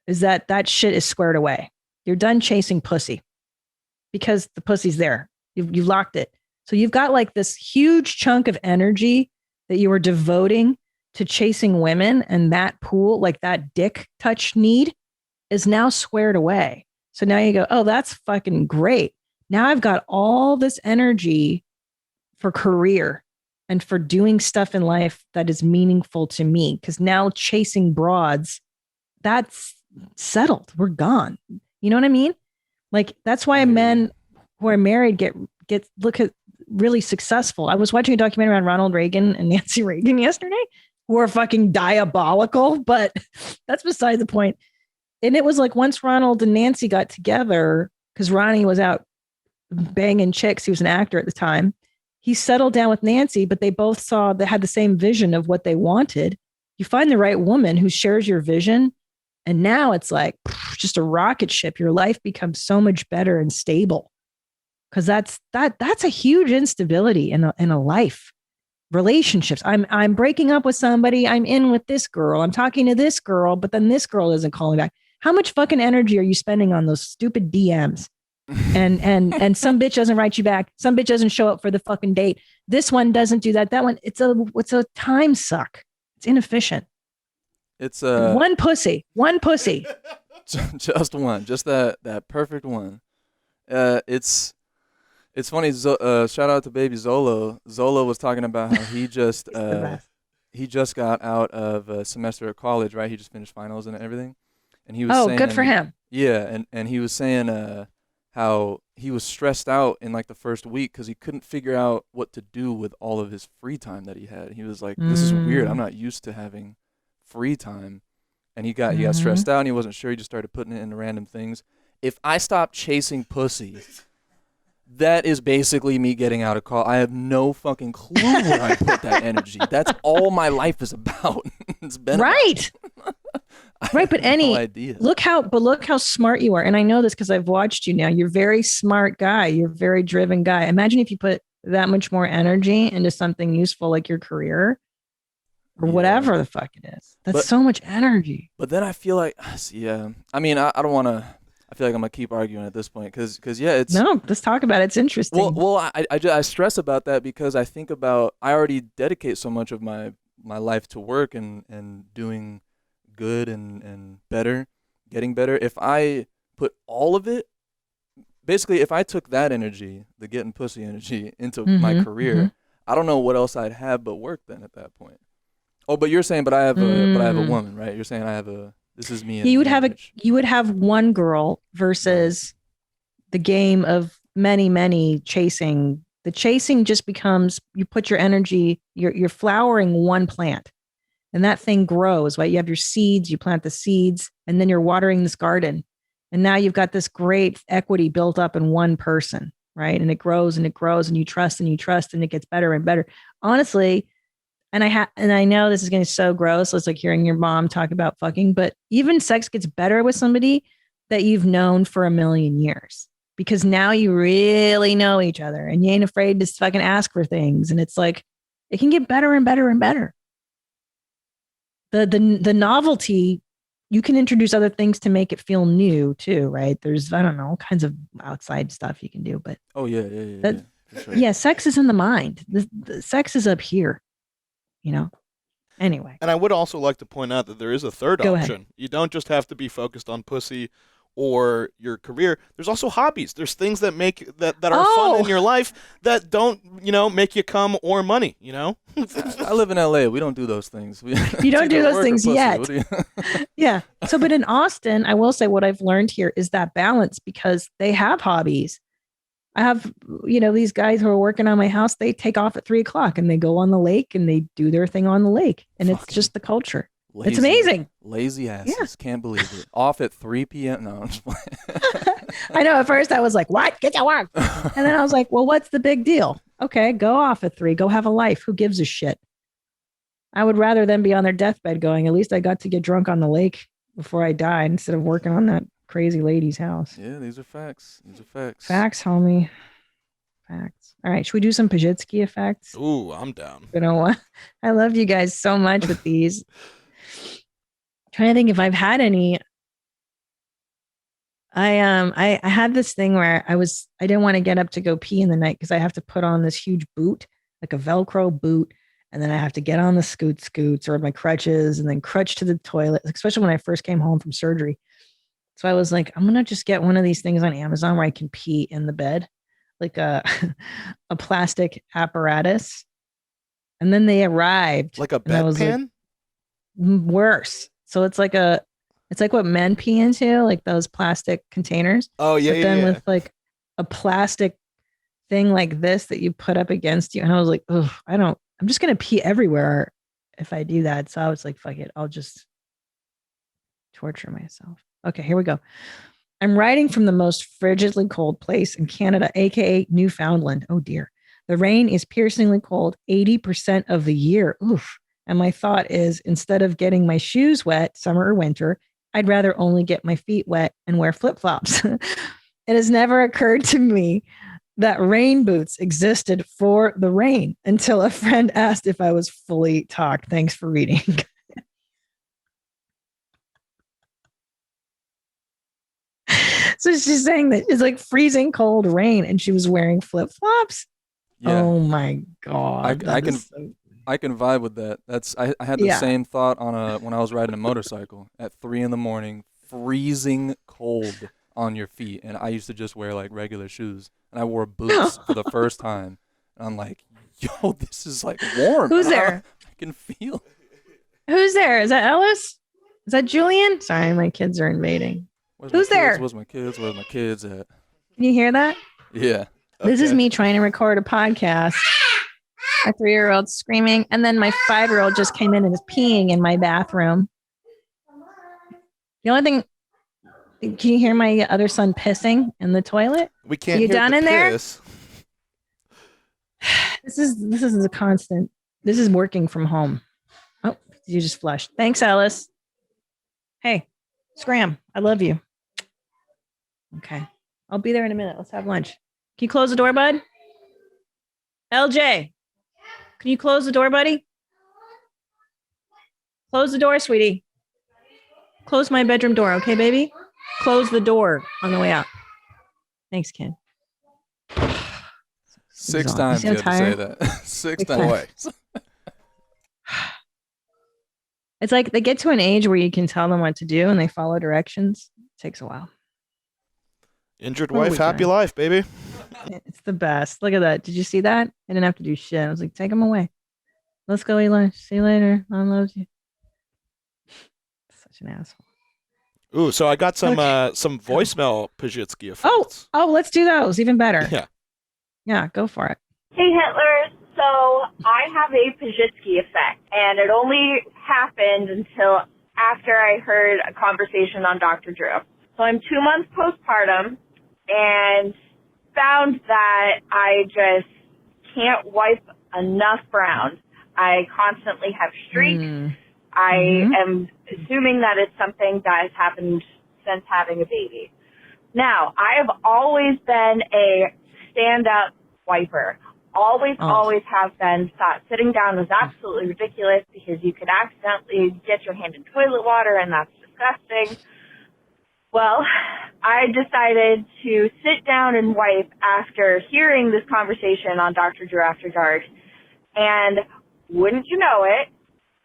is that shit is squared away. You're done chasing pussy because the pussy's there. You've locked it. So you've got like this huge chunk of energy that you were devoting to chasing women, and that pool, like that dick touch need, is now squared away. So now you go, oh, that's fucking great. Now I've got all this energy for career and for doing stuff in life that is meaningful to me. Because now chasing broads, that's settled. We're gone. You know what I mean? Like, that's why men who are married get look at really successful. I was watching a documentary on Ronald Reagan and Nancy Reagan yesterday, who are fucking diabolical, but that's beside the point. And it was like, once Ronald and Nancy got together, because Ronnie was out banging chicks, he was an actor at the time, he settled down with Nancy, but they both had the same vision of what they wanted. You find the right woman who shares your vision, and now it's like just a rocket ship. Your life becomes so much better and stable, because that's a huge instability in a life. Relationships. I'm breaking up with somebody. I'm in with this girl. I'm talking to this girl, but then this girl isn't calling back. How much fucking energy are you spending on those stupid DMs? And some bitch doesn't write you back. Some bitch doesn't show up for the fucking date. This one doesn't do that. That one, it's a time suck. It's inefficient. It's one pussy. Just one. Just that perfect one. It's funny. Shout out to baby Zolo. Zolo was talking about how he just got out of a semester at college, right? He just finished finals and everything. And he was saying, good for him. Yeah, and he was saying how he was stressed out in like the first week because he couldn't figure out what to do with all of his free time that he had. He was like, this is weird. I'm not used to having free time. And he got stressed out and he wasn't sure. He just started putting it into random things. If I stop chasing pussy, that is basically me getting out of college. I have no fucking clue where I put that energy. That's all my life is about. It's been right. Right, but no idea. look how smart you are. And I know this because I've watched you now. You're a very smart guy. You're a very driven guy. Imagine if you put that much more energy into something useful like your career or whatever the fuck it is. That's so much energy. But then I feel like, yeah. I mean, I don't want to. I feel like I'm gonna keep arguing at this point because it's no. Let's talk about it. It's interesting. Well, I stress about that because I think about I already dedicate so much of my life to work and doing good and better, getting better. If I put all of it, basically, if I took that energy, the getting pussy energy, into my career, I don't know what else I'd have but work then at that point. Oh, but you're saying, but I have a woman, right? You're saying I have a. This is me. You would have one girl versus the game of many chasing. The chasing just becomes, you put your energy, you're flowering one plant and that thing grows, right? You have your seeds, you plant the seeds, and then you're watering this garden. And now you've got this great equity built up in one person, right? And it grows and it grows and you trust and it gets better and better. Honestly, and I know this is going to be so gross. It's like hearing your mom talk about fucking, but even sex gets better with somebody that you've known for a million years, because now you really know each other and you ain't afraid to fucking ask for things. And it's like, it can get better and better and better. The novelty, you can introduce other things to make it feel new too, right? There's, I don't know, all kinds of outside stuff you can do, but yeah, for sure. Yeah, sex is in the mind. The sex is up here. You know, anyway. And I would also like to point out that there is a third Go option. ahead. You don't just have to be focused on pussy or your career, there's also hobbies. There's things that make that are fun in your life that don't, make you come or money, I live in LA. We don't do those things. You don't do those things yet. Yeah. So, but in Austin, I will say what I've learned here is that balance, because they have hobbies. I have, these guys who are working on my house, they take off at 3:00 and they go on the lake and they do their thing on the lake. And it's just the culture. It's amazing. Lazy asses. Can't believe it. Off at 3 p.m. No, I'm just playing. I know. At first I was like, what? Get to work. And then I was like, well, what's the big deal? Okay, go off at 3. Go have a life. Who gives a shit? I would rather them be on their deathbed going, at least I got to get drunk on the lake before I died instead of working on that crazy lady's house. Yeah, these are facts. Facts, homie. Facts. All right, should we do some Pajitsky effects? Ooh, I'm down. You know what? I love you guys so much with these. Trying to think if I've had any. I had this thing where I didn't want to get up to go pee in the night because I have to put on this huge boot, like a Velcro boot, and then I have to get on the scoots or my crutches and then crutch to the toilet, especially when I first came home from surgery. So I was like, I'm gonna just get one of these things on Amazon where I can pee in the bed, like a plastic apparatus. And then they arrived, like a bedpan. Worse. So it's like what men pee into, like those plastic containers. Oh yeah, but then with like a plastic thing like this that you put up against you. And I was like, oh, I'm just gonna pee everywhere if I do that. So I was like, fuck it, I'll just torture myself. Okay, here we go. I'm writing from the most frigidly cold place in Canada, aka Newfoundland. Oh dear. The rain is piercingly cold 80% of the year. Oof. And my thought is, instead of getting my shoes wet, summer or winter, I'd rather only get my feet wet and wear flip-flops. It has never occurred to me that rain boots existed for the rain until a friend asked if I was fully talked. Thanks for reading. So she's saying that it's like freezing cold rain and she was wearing flip-flops. Yeah. Oh my God. I can vibe with that. I had the same thought when I was riding a motorcycle at 3 a.m, freezing cold on your feet, and I used to just wear like regular shoes, and I wore boots for the first time, and I'm like, yo, this is like warm. Who's there? I can feel. Who's there? Is that Ellis? Is that Julian? Sorry, my kids are invading. Who's there? Where's my kids at? Can you hear that? Yeah. Okay. This is me trying to record a podcast. My 3-year-old screaming, and then my 5-year-old just came in and is peeing in my bathroom. The only thing, can you hear my other son pissing in the toilet? We can't. You hear done the in piss. There? This is a constant. This is working from home. Oh, you just flushed. Thanks, Alice. Hey, Scram, I love you. Okay, I'll be there in a minute. Let's have lunch. Can you close the door, bud? LJ. Can you close the door, buddy? Close the door, sweetie. Close my bedroom door, okay, baby? Close the door on the way out. Thanks, kid. 6 times you had to say that. 6 times. It's like they get to an age where you can tell them what to do and they follow directions. It takes a while. Injured wife, happy life, baby. It's the best. Look at that. Did you see that? I didn't have to do shit. I was like, take him away. Let's go eat lunch. See you later. Mom loves you. Such an asshole. Ooh, so I got some voicemail Pajitsky effects. Oh, let's do those. Even better. Yeah. Yeah, go for it. Hey, Hitler. So I have a Pajitsky effect, and it only happened until after I heard a conversation on Dr. Drew. So I'm 2 months postpartum, and found that I just can't wipe enough brown. I constantly have streaks. I am assuming that it's something that has happened since having a baby. Now, I have always been a stand-up wiper. Always have been. Thought sitting down was absolutely ridiculous because you could accidentally get your hand in toilet water, and that's disgusting. Well, I decided to sit down and wipe after hearing this conversation on Dr. Drew After Dark. And wouldn't you know it,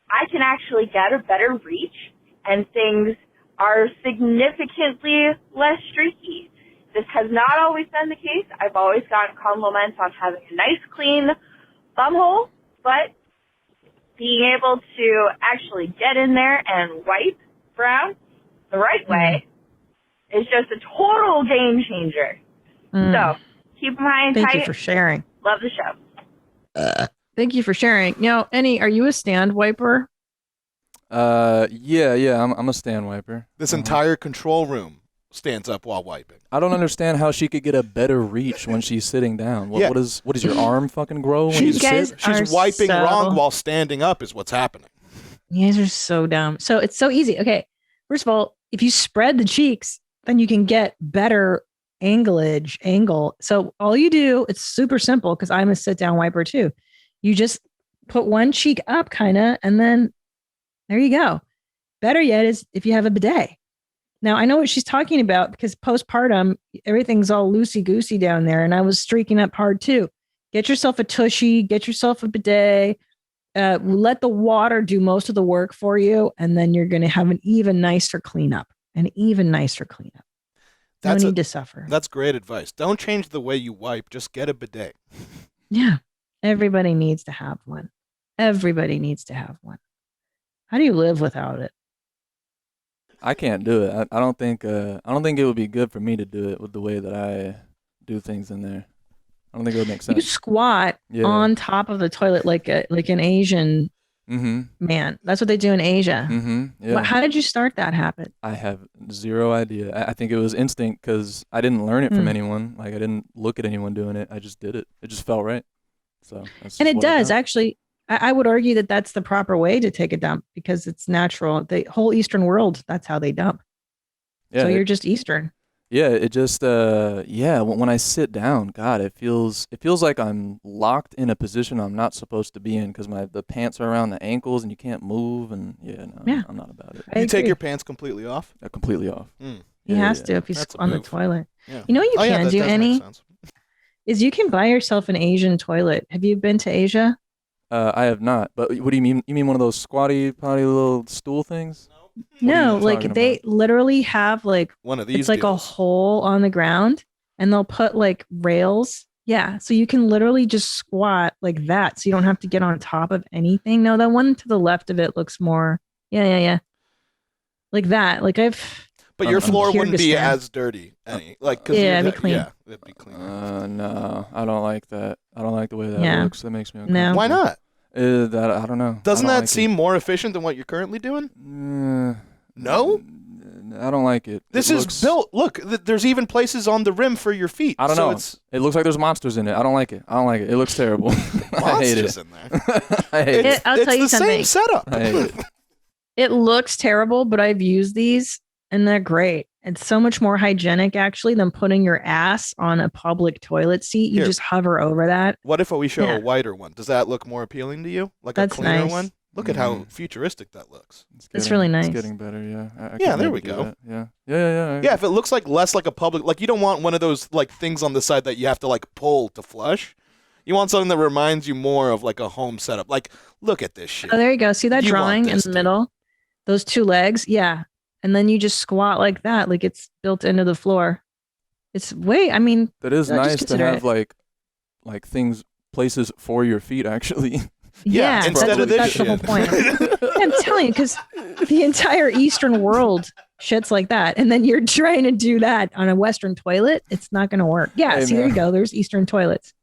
I can actually get a better reach, and things are significantly less streaky. This has not always been the case. I've always gotten compliments on having a nice, clean bum hole, but being able to actually get in there and wipe brown the right way is just a total game changer. So keep them high and tight. Thank you for sharing. Love the show. Thank you for sharing. Now, are you a stand wiper? Yeah, I'm a stand wiper. This entire control room stands up while wiping. I don't understand how she could get a better reach when she's sitting down. What is your arm fucking grow when you sit? She's wiping wrong while standing up is what's happening. You guys are so dumb. So it's so easy. Okay, first of all, if you spread the cheeks, then you can get better angle. So all you do, it's super simple because I'm a sit down wiper too. You just put one cheek up kind of, and then there you go. Better yet is if you have a bidet. Now, I know what she's talking about because postpartum, everything's all loosey-goosey down there, and I was streaking up hard too. Get yourself a tushy, get yourself a bidet, let the water do most of the work for you, and then you're going to have an even nicer cleanup. No need to suffer. That's great advice. Don't change the way you wipe. Just get a bidet. Yeah. Everybody needs to have one. How do you live without it? I can't do it. I don't think it would be good for me to do it with the way that I do things in there. I don't think it would make sense. You squat on top of the toilet like an Asian man. That's what they do in Asia. Yeah. How did you start that habit? I have zero idea. I think it was instinct because I didn't learn it from anyone. Like I didn't look at anyone doing it. I just did it. It just felt right. So and it does actually. I would argue that that's the proper way to take a dump because it's natural. The whole Eastern world, that's how they dump. Yeah, so you're just Eastern. Yeah, it just when I sit down, God, it feels like I'm locked in a position I'm not supposed to be in because the pants are around the ankles and you can't move and I'm not about it. You take your pants completely off? Completely off. He has to if he's on the toilet. Yeah. You know what you can do, Annie? Is you can buy yourself an Asian toilet. Have you been to Asia? I have not. But what do you mean? You mean one of those squatty potty little stool things? No, like they literally have like one of these. It's like a hole on the ground, and they'll put like rails. Yeah, so you can literally just squat like that, so you don't have to get on top of anything. No, the one to the left of it looks more. Yeah. Like that. Like But your floor wouldn't be as dirty, like it'd be clean. Yeah, it'd be clean. No, I don't like that. I don't like the way that looks. That makes me uncomfortable. No. Why not? That I don't know. Doesn't that seem more efficient than what you're currently doing? No? I don't like it. This is built. Look, there's even places on the rim for your feet. I don't know. It looks like there's monsters in it. I don't like it. It looks terrible. I hate it. In there. I hate it. I'll tell you something. It's the same setup. I hate it. It looks terrible, but I've used these and they're great. It's so much more hygienic actually than putting your ass on a public toilet seat. You just hover over that. What if we show a whiter one? Does that look more appealing to you? Like That's a cleaner nice. one? Look at how futuristic that looks. It's really nice. It's getting better, yeah. Yeah, there we go. Yeah. Yeah, if it looks like less like a public, like you don't want one of those like things on the side that you have to like pull to flush. You want something that reminds you more of like a home setup. Like, look at this shit. Oh, there you go. See that drawing in the middle? Those two legs? Yeah. And then you just squat like that, like it's built into the floor. It's that is nice to have it. like things, places for your feet actually. Yeah, instead of this that's shit. the whole point. I'm telling you, because the entire Eastern world shits like that. And then you're trying to do that on a Western toilet. It's not going to work. Yeah, Hey, see, there you go. There's Eastern toilets.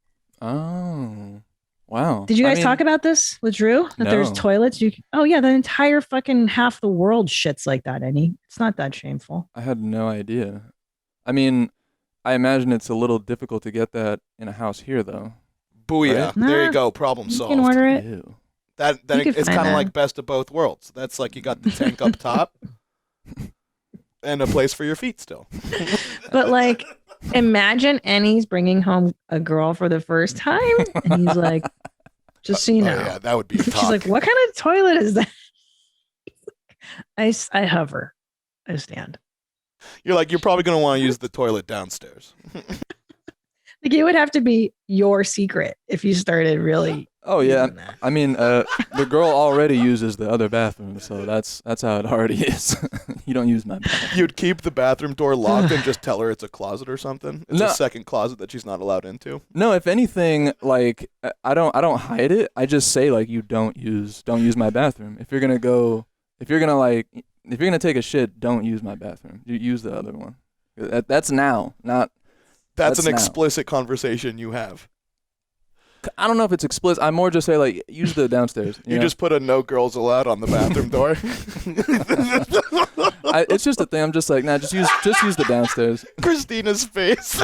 Oh, wow. Did you guys talk about this with Drew? That there's toilets? The entire fucking half the world shits like that, Annie. It's not that shameful. I had no idea. I mean, I imagine it's a little difficult to get that in a house here, though. Booyah. Right? There you go. Problem solved. You can order it. Ew. It's kind of like best of both worlds. That's like you got the tank up top and a place for your feet still. But like, imagine Annie's bringing home a girl for the first time, and he's like, just so you know. Yeah, that would be a talk. She's like, what kind of toilet is that? I hover. I stand. You're like, you're probably going to want to use the toilet downstairs. Like, it would have to be your secret if you started really Oh yeah, using that. I mean, the girl already uses the other bathroom, so that's how it already is. You don't use my bathroom. You'd keep the bathroom door locked and just tell her it's a closet or something. It's No. a second closet that she's not allowed into. No, if anything, like I don't hide it. I just say like you don't use my bathroom. If you're gonna take a shit, don't use my bathroom. You use the other one. That's now, not. That's an now. explicit conversation you have. I don't know if it's explicit. I more just say like use the downstairs. You just put a no girls allowed on the bathroom door. It's just a thing. I'm just like, nah, just use the downstairs. Christina's face.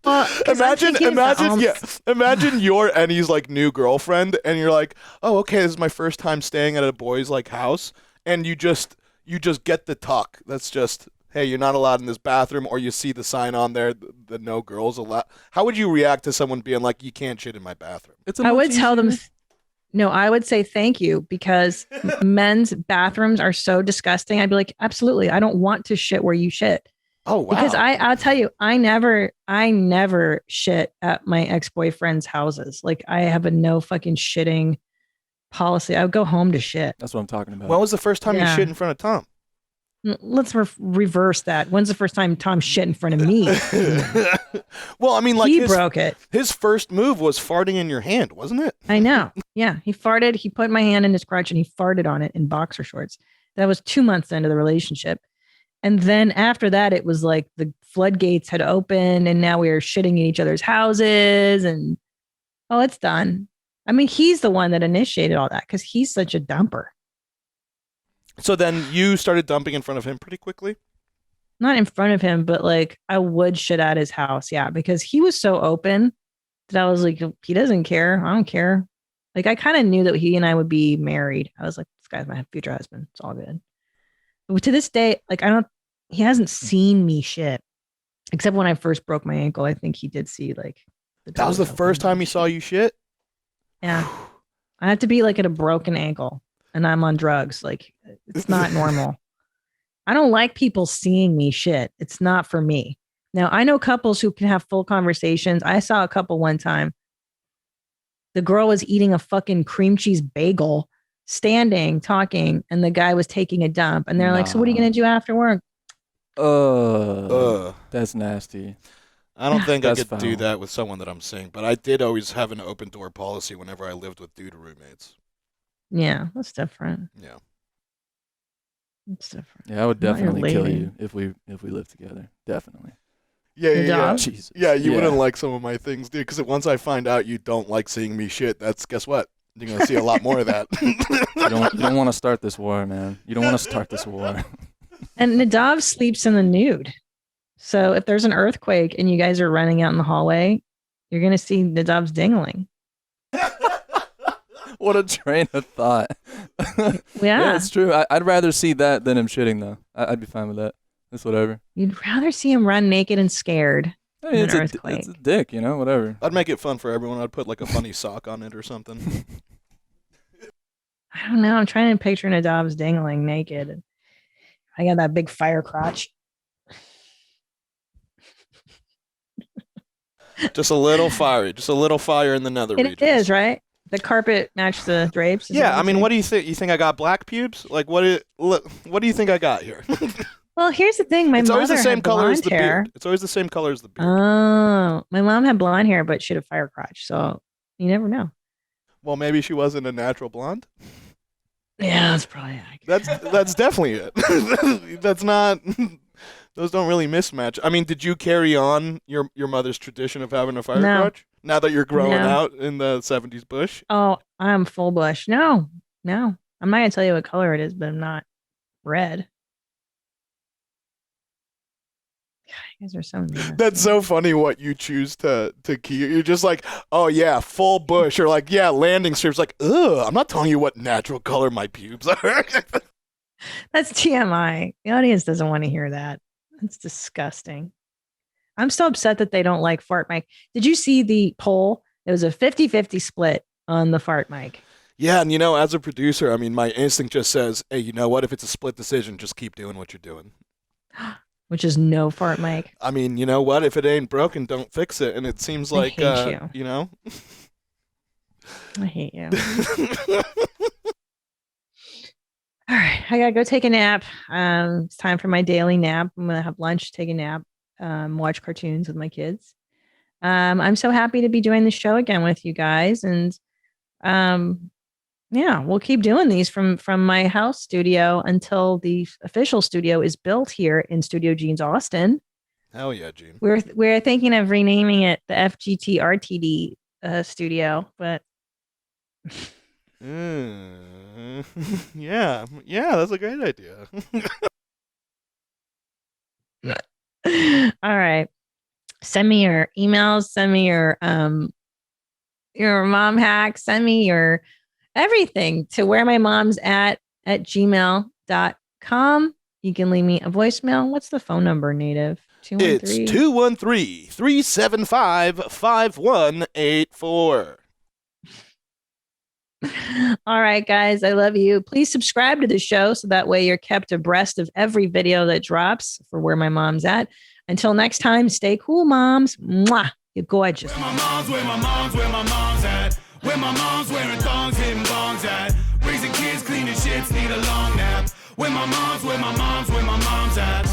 Well, 'cause I'm thinking Imagine you're Annie's like new girlfriend, and you're like, oh, okay, this is my first time staying at a boy's like house, and you just get the talk. That's just, hey, you're not allowed in this bathroom, or you see the sign on there, the no girls allowed. How would you react to someone being like, you can't shit in my bathroom? I would tell them, no, I would say thank you because men's bathrooms are so disgusting. I'd be like, absolutely. I don't want to shit where you shit. Oh, wow. Because I'll tell you, I never shit at my ex-boyfriend's houses. Like I have a no fucking shitting policy. I would go home to shit. That's what I'm talking about. When was the first time you shit in front of Tom? Let's reverse that. When's the first time Tom shit in front of me? Well, I mean, like he broke it. His first move was farting in your hand, wasn't it? I know. Yeah. He farted. He put my hand in his crotch and he farted on it in boxer shorts. That was 2 months into the relationship. And then after that, it was like the floodgates had opened and now we were shitting in each other's houses and, oh, it's done. I mean, he's the one that initiated all that because he's such a dumper. So then you started dumping in front of him pretty quickly? Not in front of him, but like I would shit at his house. Yeah. Because he was so open that I was like, he doesn't care. I don't care. Like I kind of knew that he and I would be married. I was like, this guy's my future husband. It's all good. But to this day, like he hasn't seen me shit except when I first broke my ankle. I think he did see like. That was the first time he saw you shit? Yeah. I have to be like at a broken ankle and I'm on drugs. Like it's not normal. I don't like people seeing me shit. It's not for me. Now I know couples who can have full conversations. I saw a couple one time. The girl was eating a fucking cream cheese bagel, standing, talking, and the guy was taking a dump. And they're like, so what are you going to do after work? That's nasty. I don't think I could foul. do that with someone that I'm seeing, but I did always have an open door policy whenever I lived with dude roommates. Yeah, that's different. Yeah. It's different. Yeah, I would definitely kill you if we lived together. Definitely. Yeah. Jesus. Yeah, you wouldn't like some of my things, dude, because once I find out you don't like seeing me shit, guess what? You're going to see a lot more of that. You don't want to start this war, man. You don't want to start this war. And Nadav sleeps in the nude. So if there's an earthquake and you guys are running out in the hallway, you're going to see Nadav's dingling. What a train of thought. Yeah, it's true. I'd rather see that than him shitting, though. I'd be fine with that. It's whatever. You'd rather see him run naked and scared. I mean, than an earthquake. it's a dick, whatever. I'd make it fun for everyone. I'd put like a funny sock on it or something. I don't know. I'm trying to picture Nadav's dingling naked. I got that big fire crotch. Just a little fiery. Just a little fire in the nether regions. It is, right? The carpet matched the drapes. Yeah, I mean, what do you think? You think I got black pubes? Like, what do you think I got here? Well, here's the thing. It's always the same had color as blonde the hair. beard. It's always the same color as the beard. Oh, my mom had blonde hair, but she had a fire crotch. So you never know. Well, maybe she wasn't a natural blonde. Yeah, that's probably accurate. That's definitely it. That's not. Those don't really mismatch. I mean, did you carry on your mother's tradition of having a fire crotch? Now that you're growing out in the 70s bush? Oh, I'm full bush. No. I'm not going to tell you what color it is, but I'm not red. God, you guys are so nasty. That's so funny what you choose to key. You're just like, oh, yeah, full bush. Or like, yeah, landing strips. Like, ugh, I'm not telling you what natural color my pubes are. That's TMI. The audience doesn't want to hear that. That's disgusting. I'm so upset that they don't like fart mic. Did you see the poll? It was a 50-50 split on the fart mic. Yeah, and as a producer, I mean, my instinct just says, hey, you know what? If it's a split decision, just keep doing what you're doing. Which is no fart mic. I mean, you know what? If it ain't broken, don't fix it. And it seems like, hate you know. I hate you. All right, I gotta go take a nap. It's time for my daily nap. I'm gonna have lunch, take a nap, watch cartoons with my kids. I'm so happy to be doing the show again with you guys, and yeah, we'll keep doing these from my house studio until the official studio is built here in Studio Gene's Austin. Hell yeah, Gene. We're thinking of renaming it the FGT RTD studio, but yeah, that's a great idea. all right. Send me your emails, send me your mom hacks, send me your everything to where my mom's at gmail.com. You can leave me a voicemail. What's the phone number, Native? It's 213-375-5184. All right, guys, I love you. Please subscribe to the show so that way you're kept abreast of every video that drops for where my mom's at. Until next time, stay cool, moms. Mwah. You're gorgeous. Where my mom's at. Where my mom's wearing thongs, hitting bongs at. Raising kids, cleaning shits, need a long nap. Where my mom's at.